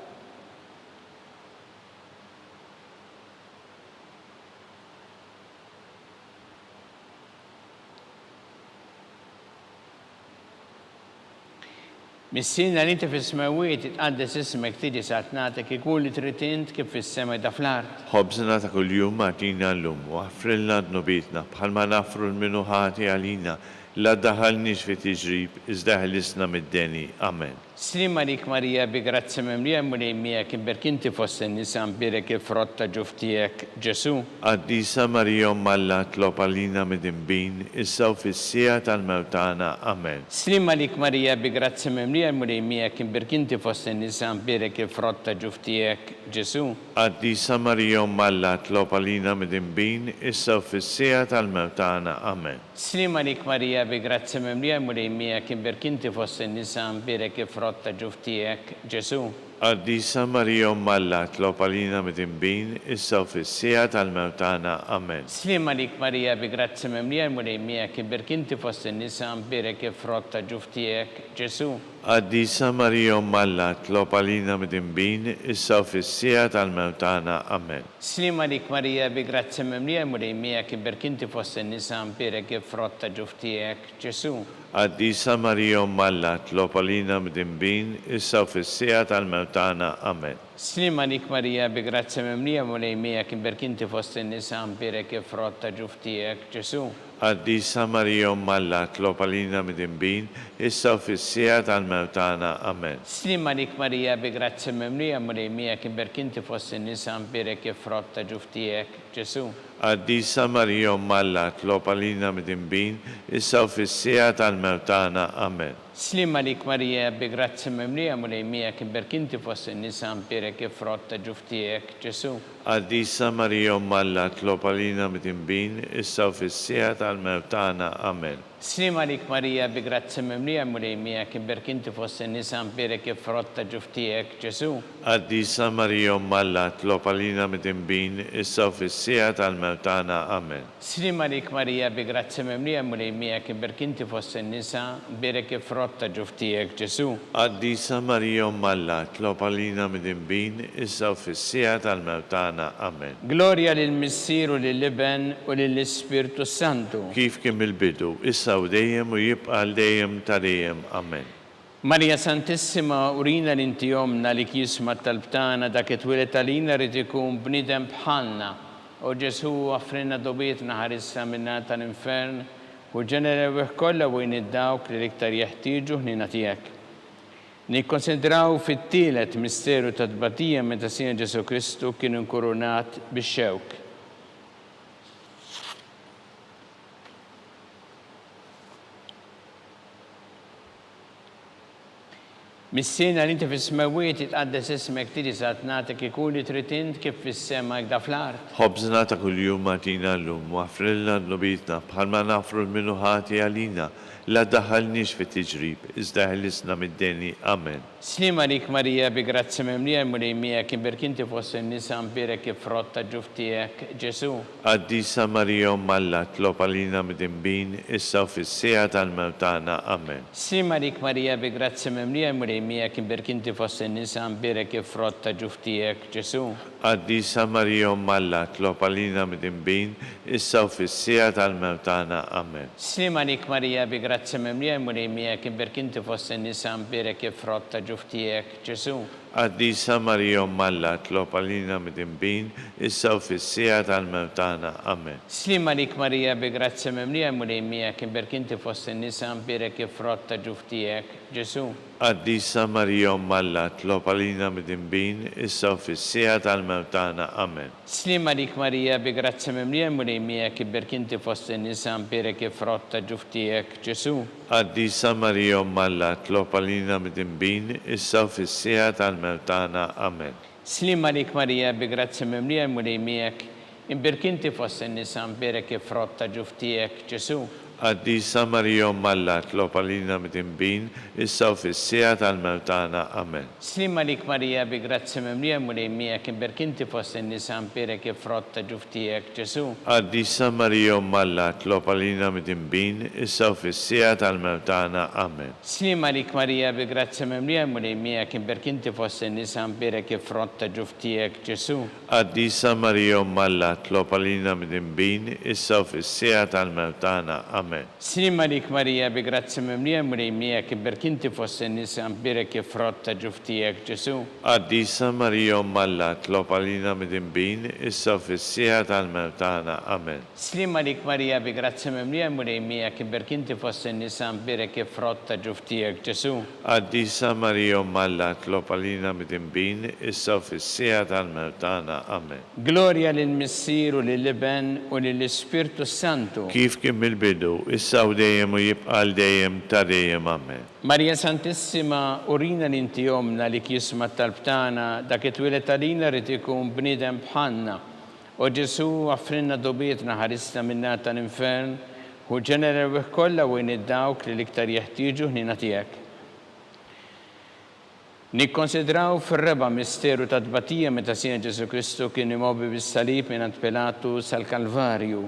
Missina li inti fis-smawiet itqaddes ismek tiġi satnatek ikun li tritint kif fis-sema da fl-art. Ħobżna ta' kuljum matina l-lum u għafrilna d-nubitna bħalma nafru l-minuħati għalina la daħalniex fi tiġrib iżda ħlisna mid-deni. Amen. Slim għalik Marija bi grazzi memlija mulejmija kim berkinti fossen nisan birek frotta ġuftijek Ġesu. Qaddisa Marija Malla, tlob għalina mid-imbin, issa u fis-sija tal-mewtana. Amen. Slim għalik Marija bi grazzi memlija mulejmija kim berkinti fossen nisan birek frotta ġuftijek Ġesu. Qaddisa Marija Malla, tlob għalina mid-imbin, issa u fis-sija tal-mewtana. Amen. Slim għalik Marija bi grazzi memlija mulejmija kim berkinti fossen nisan birek frotta ġuftijek Ġesu. Qaddisa Marija Malla, tlob għalina mid-imbin, issa u fis-sija tal-mewtana. Amen. Slim għalik Marija bi grazzi memlija mulejmija kim berkinti fossen nisan birek frotta ġuftijek Ġesu. Qaddisa Marija Malla, tlob għalina mid-imbin, issa u fis-sija tal-mewtana. Amen. Slim għalik Marija bi grazzi memlija mulejmija kim berkinti fossen nisan birek frotta ġuftijek Ġesu. Qaddisa Marija Malla, tlob għalina mid-imbin, issa u fis-sija tal-mewtana. Amen. Slim għalik Marija bi grazzi memlija mulejmija kim berkinti fossen nisan birek frotta ġuftijek Ġesu. Qaddisa Marija Malla, tlob għalina mid-imbin, issa u fis-sija tal-mewtana. Amen. Slim għalik Marija bi grazzi memlija mulejmija kim berkinti fossen nisan birek frotta ġuftijek Ġesu. Qaddisa Marija Malla, tlob għalina mid-imbin, issa u fis-sija tal-mewtana. Amen. Slim għalik Marija bi grazzi memlija mulejmija kim berkinti fossen nisan birek frotta ġuftijek Ġesu. Qaddisa Marija Malla, tlob għalina mid-imbin, issa u fis-sija tal-mewtana. Amen. Slim għalik Marija bi grazzi memlija mulejmija kim berkinti fossen nisan birek frotta ġuftijek Ġesu. Qaddisa Marija Malla, tlob għalina mid-imbin, issa u fis-sija tal-mewtana. Amen. Slim għalik Marija bi grazzi memlija mulejmija kim berkinti fossen nisan birek frotta ġuftijek Ġesu. Qaddisa Marija Malla, tlob għalina mid-imbin, issa u fis-sija tal-mewtana. Amen. Gloria lill-Missiru lill-Iben u lill-Ispirtu Santu. Kif kim il-bidu, issa u dejjem u jibqa' dejjem ta' dejjem. Amen. Marija Santissima, urina l-inti omna li jisma tal-btana dak it-twilet għalina rrid ikun bniedem bħalna, u Ġesu għafrinna dobietna ħarissa minna tal-infern, u ġenera weħ kollha wejn id-dawk li l-iktar jeħtieġu ħnina tiegħek. Nikkonsidraw fit-tielet misteru ta' tbatija meta sina Ġesu Kristu kien inkurunat bix-xewk. Missina li inti fis-smawiet itqaddes ismek tiġi satnatek ikun li tritint kif fis-sema da fl-art. Ħobżna ta' kuljum matina l-lum u għafrilna d-nubitna bħalma nafru l-minuħati għalina la daħalniex fi tiġrib iżda ħlisna mid-deni. Amen. Slim għalik Marija bi grazzi memlija mulejmija kim berkinti fossen nisan birek frotta ġuftijek Ġesu. Qaddisa Marija Malla, tlob għalina mid-imbin, issa u fis-sija tal-mewtana. Amen. Slim għalik Marija bi grazzi memlija mulejmija kim berkinti fossen nisan birek frotta ġuftijek Ġesu. Qaddisa Marija Malla, tlob għalina mid-imbin, issa u fis-sija tal-mewtana. Amen. Slim għalik Marija bi grazzi memlija mulejmija kim berkinti fossen nisan birek frotta ġuftijek Ġesu. Qaddisa Marija Alla tlob għalina mid-imbin, issa u fis-sija tal-mewtana. Amen. Slima lik Marija bi grazzi memlija mulejmija kien berkinti fost in-nisa mbirek ifrotta ġuftijek, Ġesu. Qaddisa Marija Alla tlob għalina mid-imbin, issa u fis-sija tal-mewtana. Amen. Slima lik Marija bi grazzi memlija mulejmija kien berkinti fost in-nisa mbirek ifrotta ġuftijek, Ġesu. Qaddisa Marija Alla tlob għalina mid-imbin, issa u fis-sija tal-mewtana. Amen. Slima lik Marija bi grazzi memlija mulejmijek imbirkinti fost in-nisa mbirek ifrotta ġuftijek, Ġesu. Qaddisa Marija Alla tlob għalina mid-imbin, issa u fis-sija tal-mewtana. Amen. Slima lik Marija bi grazzi memlija mulejmijek imbirkinti fost in-nisa mbirek ifrotta ġuftijek, Ġesu. Qaddisa Marija Alla tlob għalina mid-imbin, issa u fis-sija tal-mewtana. Amen. Slima lik Marija bi grazzi memlija mulejmijek imbirkinti fost in-nisa mbirek ifrotta ġuftijek, Ġesu. Qaddisa Marija Alla tlob għalina mid-imbin, issa u fis-sija tal-mewtana. Amen. Slima lik Marija bi grazzi memlija mulejmijek imbirkinti fost in-nisa mbirek ifrotta ġuftijek, Ġesu. Qaddisa Marija Alla tlob għalina mid-imbin, issa u fis-sija tal-mewtana. Amen. Slima lik Marija bi grazzi memlija mulejmijek imbirkinti fost in-nisa mbirek ifrotta ġuftijek, Ġesu. Qaddisa Marija Alla tlob għalina mid-imbin, issa u fis-sija tal-mewtana. Amen. Gloria lill-Missier u lill-Iben u lill-Ispirtu Santu. Kif kien mill-bidu, issa u dejjem u jibqa' dejjem ta' dejjem. Amen. Marija Santissima, urina l-inti jomna li kisma tal-btana, dak it-twilet għalina rrid ikun bniedem bħalna. U Ġesu għaffrinna dobietna ħarisna minna tal-infern, u ġenera kollha wejn id-dawk li l-iktar jeħtieġu ħnina tiegħek. Nikkonsidraw fir-reba misteru ta' tbatija meta Sien Ġesu Kristu kien imgħobbi bis-salib mingħand Pilatu sal-Kalvarju.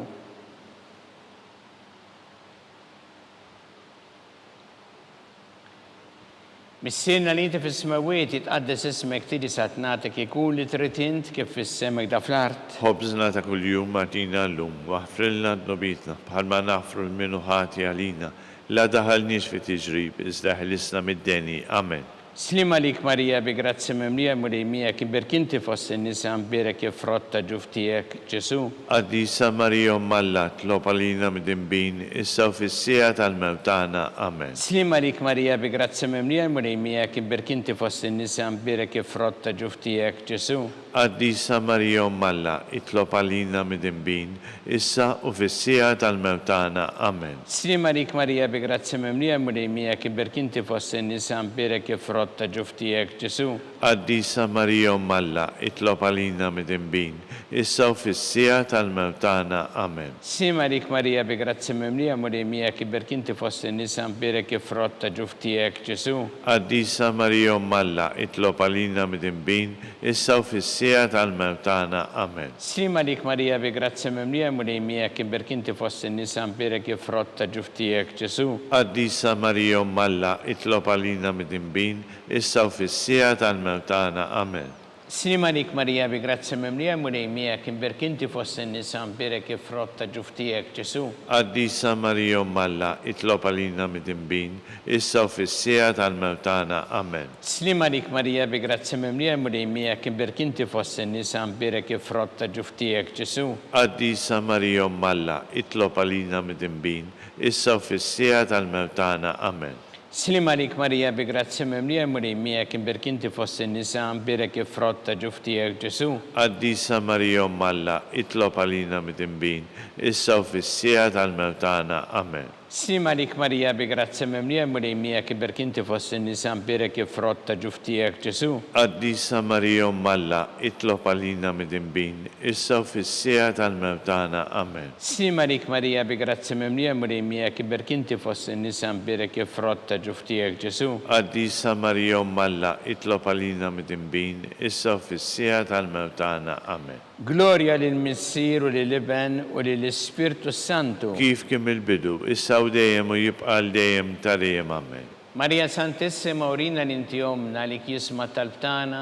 Missierna li inti fis-smawiet jitqaddes ismek tidi satnatek ikun li trid int kif fis-semek da fl-art. Ħobżna ta' kuljum matina llum, waħfrilna d-nobitna bħalma nafru l-minu ħati għalina, la daħalniex fi tiġrib, iżda ħlisna mid-deni. Amen. Slima lik Marija bi grazzi memlija mulejmijek imbirkinti fost in-nisa mbirek ifrotta ġuftijek, Ġesu. Qaddisa Marija Alla tlob għalina mid-imbin, issa u fis-sija tal-mewtana. Amen. Slima lik Marija bi grazzi memlija mulejmijek imbirkinti fost in-nisa mbirek ifrotta ġuftijek, Ġesu. Qaddisa Marija Alla itlob għalina mid-imbin, issa u fis-sija tal-mewtana. Amen. Slima lik Marija bi grazzi memlija mulejmijek imbirkinti fost in-nisa mbirek ifrotta ġuftijek, Ġesu. Qaddisa Marija Alla itlob għalina mid-imbin, issa u fis-sija tal-mewtana. Amen. Slima lik Marija bi grazzi memlija mulejmijek imbirkinti fost in-nisa mbirek ifrotta ġuftijek, Ġesu. Qaddisa Marija Alla itlob għalina mid-imbin, issa u fis-sija tal-mewtana. Amen. Slima lik Marija bi grazzi memlija mulejmijek imbirkinti fost in-nisa mbirek ifrotta ġuftijek, Ġesu. Qaddisa Marija Alla itlob għalina mid-imbin, issa u fis-sija tal-mewtana. Amen. Slima lik Marija bi grazzi memlija mulejmijek imbirkinti fost in-nisa mbirek ifrotta ġuftijek, Ġesu. Qaddisa Marija Alla itlob għalina mid-imbin, issa u fis-sija tal-mewtana. Amen. Slima lik Marija bi grazzi memlija mulejmijek imbirkinti fost in-nisa mbirek ifrotta ġuftijek, Ġesu. Qaddisa Marija Alla itlob għalina mid-imbin, issa u fis-sija tal-mewtana. Amen. Slima lik Marija bi grazzi memlija mulejmijek imbirkinti fost in-nisa mbirek ifrotta ġuftijek, Ġesu. Qaddisa Marija Alla itlob għalina mid-imbin, issa u fis-sija tal-mewtana. Amen. Slima lik Marija bi grazzi memlija mulejmijek imbirkinti fost in-nisa mbirek ifrotta ġuftijek, Ġesu. Qaddisa Marija Alla itlob għalina mid-imbin, issa u fis-sija tal-mewtana. Amen. Slima lik Marija bi grazzi memlija mulejmijek imbirkinti fost in-nisa mbirek ifrotta ġuftijek, Ġesu. Qaddisa Marija Alla itlob għalina mid-imbin, issa u fis-sija tal-mewtana. Amen. Gloria lill-Missier u lill-Iben u lill-Ispirtu Santu. Kif kien mill-bidu, issa u dejjem u jibqa' dejjem ta' dejjem. Amen. Marija Santissima, urina l-inti jomna li kisma tal-btana,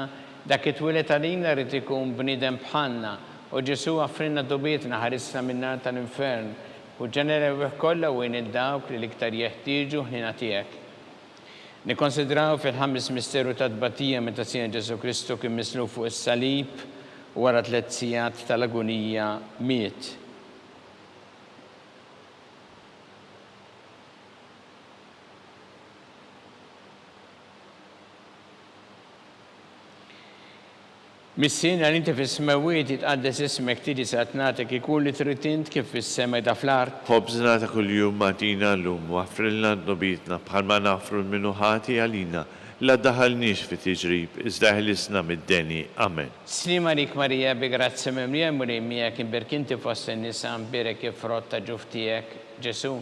dak it-twilet għalina rrid ikun bniedem bħalna, u Ġesu għaffrinna dobietna ħarisna minna tal-infern, u ġenera kollha wejn id-dawk li l-iktar jeħtieġu ħnina tiegħek. Nikkonsidraw fil-ħames misteru ta' tbatija meta sien Ġesu Kristu kien mislu fuq is-salib u wara 3 sigħat tal-agonija miet. Mis-sena li inti fis-smawiet jitqaddes ismek tiġi sa tnatek ikun li trid int kif fis-sema da fl-art. Ħobżna ta' kuljum matina llum waffrilna d-nobitna bħalma nafru l-minu ħati għalina la daħalniex fi tiġrib iżda ħlisna mid-deni. Amen. Slima lik Marija bi grazzi mimlija murejmija kien berkinti fost in-nisa mbirek kif frotta ġuftijek Ġesu.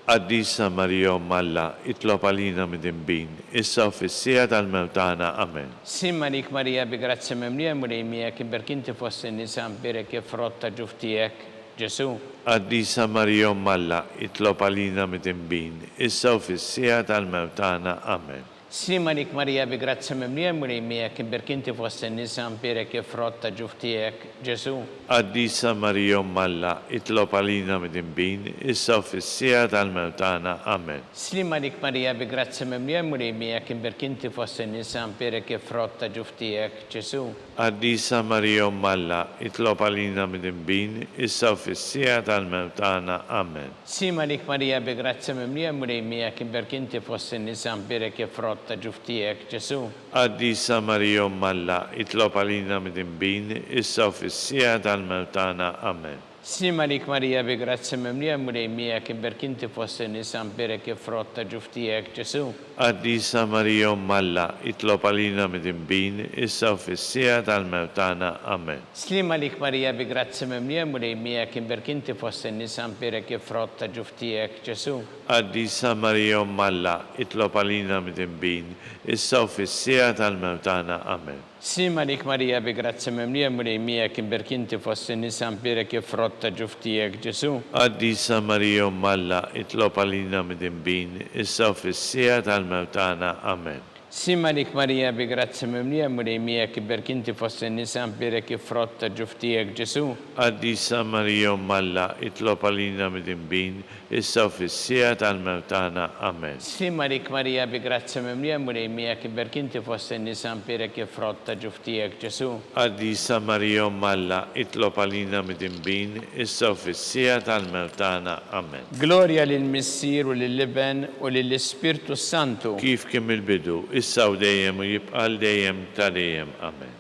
Qaddisa Marija Malla, itlob għalina mid-imbin, issa u fis-sija tal-mewtana. Amen. Simma lik Marija bi grazzi mimlija murejmija kien berkinti fost in-nisa mbirek kif frotta ġuftijek Ġesu. Qaddisa Marija Malla, itlob għalina mid-imbin, issa u fis-sija tal-mewtana. Amen. Slima lik Marija bi grazzi mimlija murejmija kien berkinti fost in-nisa mbirek kif frotta ġuftijek Ġesu. Qaddisa Marija Malla, itlob għalina mid-imbin, issa u fis-sija tal-mewtana. Amen. Slima lik Marija bi grazzi mimlija murejmija kien berkinti fost in-nisa mbirek kif frotta ġuftijek Ġesu. Qaddisa Marija Malla, itlob għalina mid-imbin, issa u fis-sija tal-mewtana. Amen. Slima lik Marija bi grazzi mimlija murejmija kien berkinti fost in-nisa mbirek kif frotta ġuftijek Ġesu. Qaddisa Marija Malla, itlob għalina mid-imbin, issa u fis-sija tal-mewtana. Amen. Slima lik Marija bi grazzi mimlija murejmija kien berkinti fost in-nisa mbirek kif frotta ġuftijek Ġesu. Qaddisa Marija Malla, itlob għalina mid-imbin, issa u fis-sija tal-mewtana. Amen. Slima lik Marija bi grazzi mimlija murejmija kien berkinti fost in-nisa mbirek kif frotta ġuftijek Ġesu. Qaddisa Marija Malla, itlob għalina mid-imbin, issa u fis-sija tal-mewtana. Amen. Slima lik Marija bi grazzi mimlija murejmija kien berkinti fost in-nisa mbirek kif frotta ġuftijek Ġesu. Qaddisa Marija Malla, itlob għalina mid-imbin, issa u fis-sija tal-mewtana. Amen. Slima lik Marija bi grazzi mimlija murejmija kien berkinti fost in-nisa mbirek kif frotta ġuftijek Ġesu. Qaddisa Marija Malla, itlob għalina mid-imbin, issa u fis-sija tal-mewtana. Amen. Slima lik Marija bi grazzi mimlija murejmija kien berkinti fost in-nisa mbirek kif frotta ġuftijek Ġesu. Qaddisa Marija Malla, itlob għalina mid-imbin, issa u fis-sija tal-mewtana. Amen. Gloria lill-Missier u lill-Iben u lill-Ispirtu Santu. Kif kien il-bidu, issa u dejjem u jibqal dejjem ta' dejjem. Amen.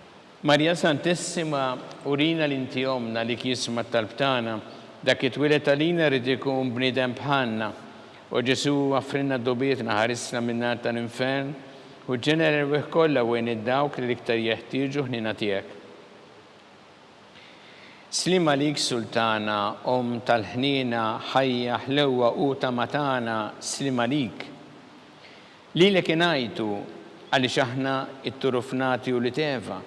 Marja Santissima, urina l-inti omna li kisma talbtana, dak it-twilet għalina rrid ikun bniedem bħalna. U Ġesu għafrinna d-dobietna ħarisna minna tal-infern u ġenera l-wih kollha wejn id-dawk li iktar jeħtieġu ħnina tiegħek. Slima lik Sultana, tal-ħnina, ħajja ħlewwa u ta' matana, slima lik. Lilek ingħajtu għaliex aħna it-turufnati u li teva.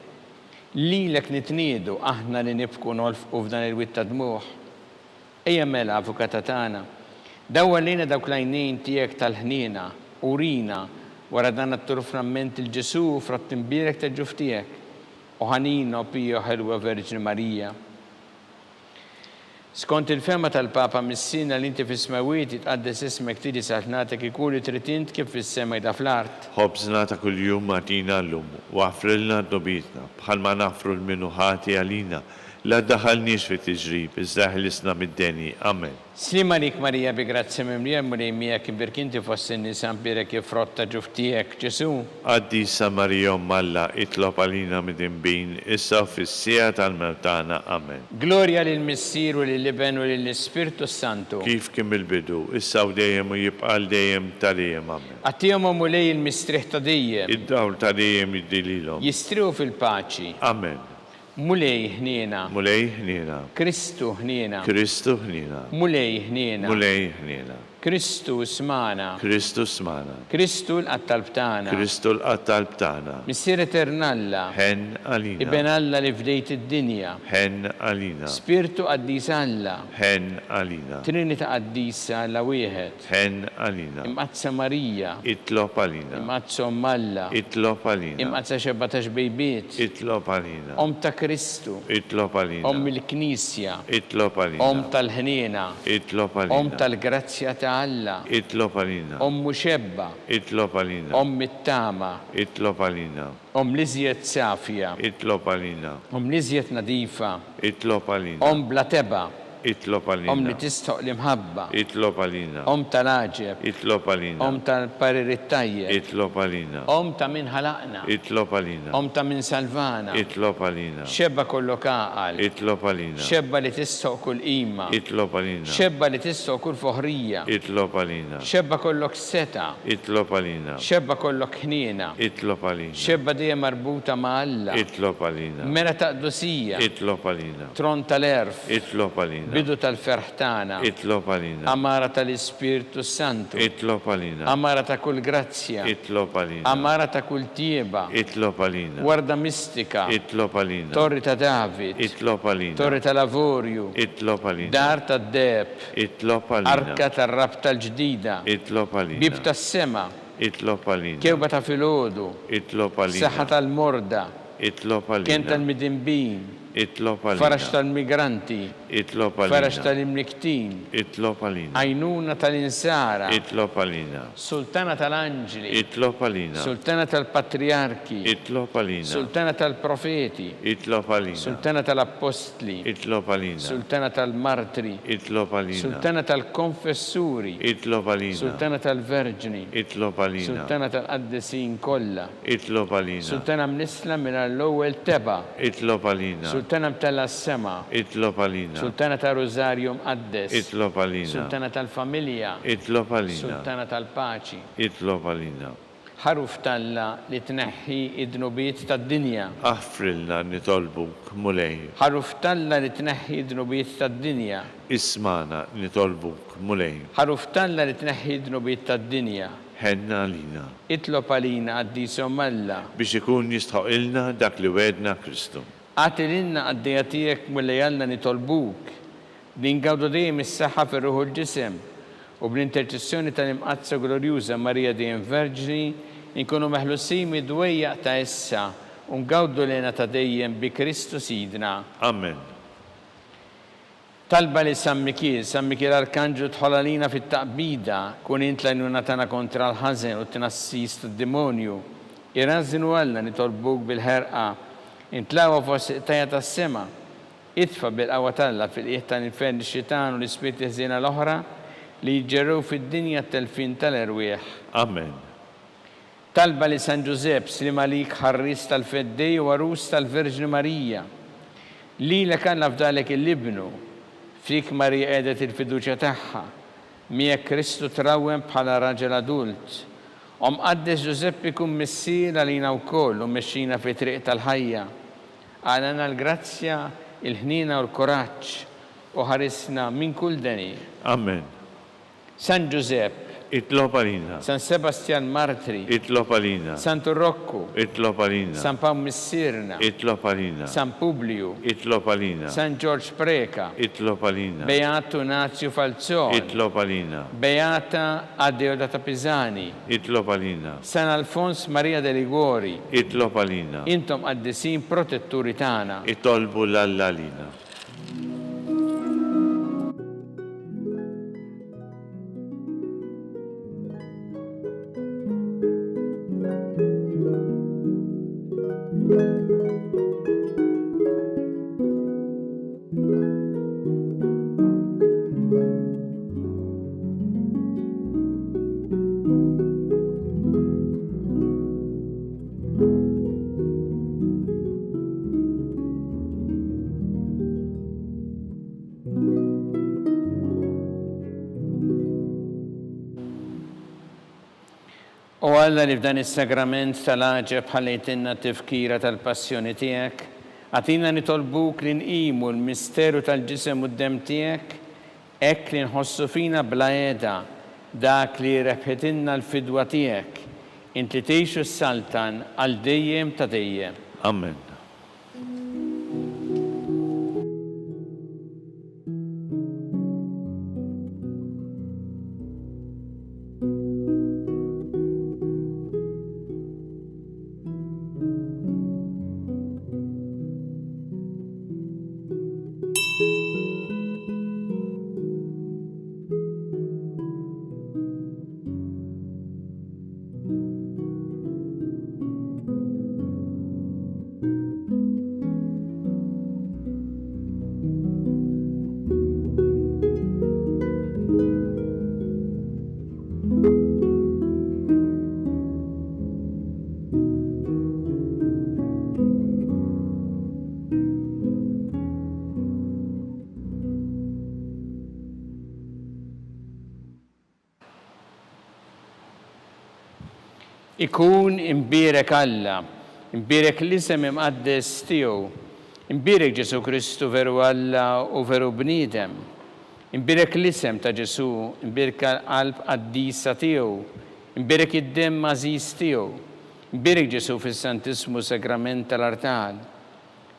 Lilek nitniedu aħna li nibku nolfqu f'dan il-witt ta' dmuħ. Ejja mela avukata tagħna, dawwa lejna dawk l-għajnejn tiegħek tal-ħnina, urina wara dan it-turufnament il-Ġesu frott imbierek ta' ġuftijek u ħanina u pija ħelwa Verġni Marija. Skont il-fema tal-Papa mis-sina li inti fis-smawiet jitqaddes ismek tiġi sa tnatek ikun li trid int kif fis-sema da fl-art. Ħobżna ta' kuljum matina llum u għafrilna d-dobitna bħalma nafru l-minu ħati għalina la daħalniex fi tiġrib iżda ħlisna mid-deni. Amen. Slima lik Marija bi grazzi mimlija murejmija kien berkinti fost in-nisa mbirek kif frotta ġuftijek Ġesu. Qaddisa Marija Malla, itlob għalina mid-imbin, issa u fis-sija tal-mewtana. Amen. Gloria lill-Missier u lill-Iben u lill-Ispirtu Santu. Kif kien il-bidu, issa u dejjem u jibqal dejjem ta' dejjem. Amen. Għattihom mulej il-mistriħ ta' dejjem. Id-dawl ta' dejjem jiddililhom. Jistriħu fil-paċi. Amen. Mulej ħniena. Mulej ħniena. Kristu ħniena. Kristu ħniena. Mulej ħniena. Mulej ħniena. Kristu smana. Kristu smana. Kristu l-qattalb tagħna. Kristu l-qattalb tagħna. Missier Eternalla. Ħen għalina. Iben Alla li fdejt id-dinja. Ħen għalina. Spiritu qaddis Alla. Ħen għalina. Trinita qaddisa Alla wieħed. Ħen għalina. Imqazza Marija. Itlob għalina. Imqazza Alla. Itlob għalina. Imqazza 17 bejbiet. Itlob għalina. Ta' Kristu. Itlob għalina. Il-Knisja. Itlob għalina. Tal-ħniena. Itlob għalina. Tal-grazzja Alla, Itlob għalina. Muxebba, Itlob għalina. Mittama, Itlob għalina. Liżjed Safja, Itlob għalina. Liżjed Nadifa, Itlob għalina. Blateba, Itlob li għalina. tistoq li mħabba, Itlob għalina. tal-aġeb, Itlob għalina. tal-paririt tajjeb, Itlob għalina. ta' min ħalaqna, Itlob għalina. ta' min salvana, Itlob għalina. xebba kollu kaqal, Itlob għalina. xebba li tistoq kull ima, Itlob għalina. xebba li tistoq kull foħrija, Itlob għalina. xebba kollok seta, Itlob għalina. xebba kollok ħnina, Itlob għalina. xebba dija marbuta ma' Alla, Itlob għalina. mera taqdusija, Itlob għalina. tron tal-erf, Itlob għalina. bidu tal-ferħtana, Itlob għalina. amara tal-Ispirtu Santu, Itlob għalina. amara ta' kull grazzja, Itlob għalina. amara ta' kull tieba, Itlob għalina. warda mistika, Itlob għalina. torri ta' David, Itlob għalina. torri ta' lavorju, Itlob għalina. dar ta' deb, Itlob għalina. arka ta' rab tal-ġdida, Itlob għalina. bib ta' sema, Itlob għalina. kewba ta' filodu, Itlob saħħa għalina. tal-morda, Itlob kien għalina. tal-midimbin, Itlob farax għalina. tal-migranti, Itlob farax għalina. tal-imniktin, Itlob għalina. għajnuna tal-insara, Itlob għalina. sultana tal-anġli, Itlob għalina. sultana tal-patriarki, Itlob għalina. sultana tal-profeti, Itlob għalina. sultana tal-apostli, Itlob għalina. sultana tal-martri, Itlob għalina. sultana tal-konfessuri, Itlob għalina. sultana tal-verġni, Itlob għalina. sultana tal-qaddisin kollha, Itlob għalina. sultana mnisla minn l-ewwel teba, Itlob għalina. sultana mtella s-sema, Itlob għalina. sultana tal-Rosario mqaddes, Itlob għalina. sultana tal-familja, Itlob għalina. sultana tal-paċi, Itlob għalina. ħaruf talla li tneħħi id-dnubiet tad-dinja, Aħfrilna nitolbuk mulej. ħaruf talla li tneħħi id-dnubiet tad-dinja, Ismana nitolbuk mulej. ħaruf talla li tneħħi id-dnubiet tad-dinja, Ħenna għalina. itlob għalina għaddisom Alla, Biex ikun jistħoq ilna dak li wedna Kristu. għati l-inna għaddijatijek mulle jalla nitolbuk, b'ingawdu dejjem is-saħħa fir-ruħu l-ġisem u bl-interċessjoni tal-imqazza glorjuża Marija dejjem Verġni inkunu meħlusin mid-dwejjaq ta' issa u ngawdu lena ta' dejjem bi Kristu Sidna. Amen. Talba li San Mikil Arkanġu tħolalina fit-taqbida kun int l-għajnuna tana kontra l-ħazen u t-nassis tad-demonju. Irrażinu Alla nitolbuk bil-ħerqa intlawa fost tajja tas-sema. Itfa bil-qawwa talla fil-qiegħ tal-infern ix-xitan u l-ispirti ħżiena l-oħra li jġerru fid-dinja telfin tal-erwieħ. Amen. Talba li San Giuseppe slim għalik ħarris tal-feddej u għarus tal-Verġni Marija. Li l-kan lafdalek il-libnu, fik Marija edet il-fiduċa tagħha, miegħek Kristu trawwem bħala raġel adult. Qaddes Giuseppe kun missier għalina wkoll u mexxina fi triq tal-ħajja. Għalana l-grazzja, il-ħnina u l-koraġġ u ħarisna minn kull deni. Amen. San Giuseppe, Itlob għalina. San Sebastian Martri, Itlob għalina. San Turrocco, Itlob għalina. San Paul Missirna, Itlob għalina. San Publiu, Itlob għalina. San George Preka, Itlob għalina. Beato Nazio Falzone, Itlob għalina. Beata Adeodata Pisani, Itlob għalina. San Alfons Maria de Liguori, Itlob għalina. intom għaddisin protetturi tana. Itolbu l-Alla għalina. U Alla li f'dan is-sagrament tal-aġeb ħallejtinna tifkira tal-passjoni tiegħek, għatina nitolbuk li nqimu l-misteru tal-ġisem u d-dem tiegħek, hekk li nħossu fina bla qiegħda dak li rebħetinna l-fidwa tiegħek, int li tgħixu s-saltan għal dejjem ta' dejjem. Amen. Ikun imbierek Alla, imbierek l-isem imqaddes tiegħu, imbierek Ġesu Kristu veru Alla u veru bniedem, imbierek l-isem ta' Ġesu, imbierek qalb qaddisa tiegħu, imbierek id-demm għażiż tiegħu, imbierek Ġesu fis-Santismu Sagrament tal-Artal,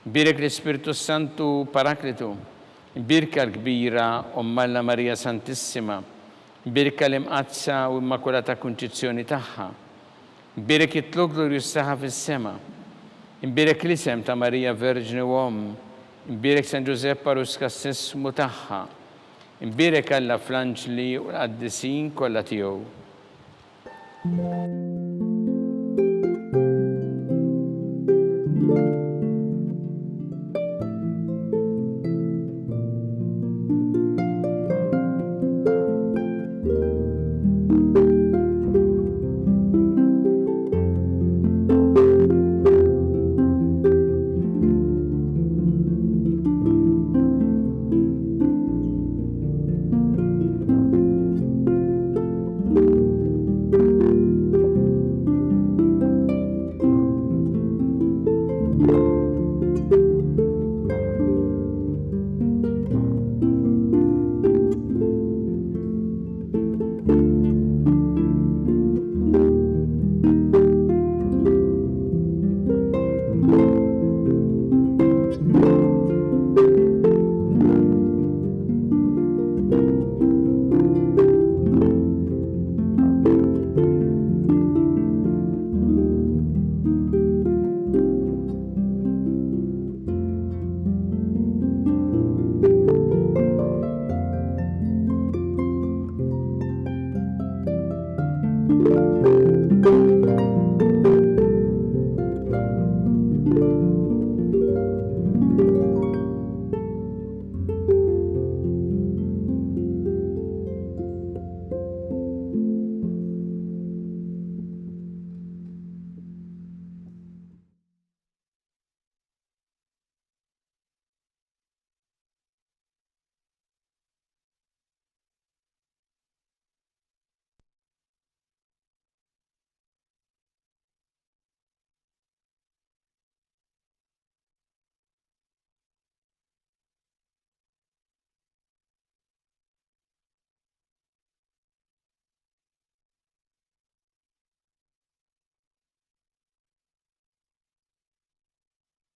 imbierek l-Ispirtu Santu Paraklitu, imbierek l-kbira Alla Marija Santissima, imbierek l-imqazza u immakulata Kunċizzjoni tagħha, imbierek it-tlok glorjusaħa fis-sema, imbierek l-isem ta' Marija Verġni Om, imbierek San Giuseppe Aruskassismu tagħha, imbierek Alla fl-anġli u l-qaddisin kollha tiegħu.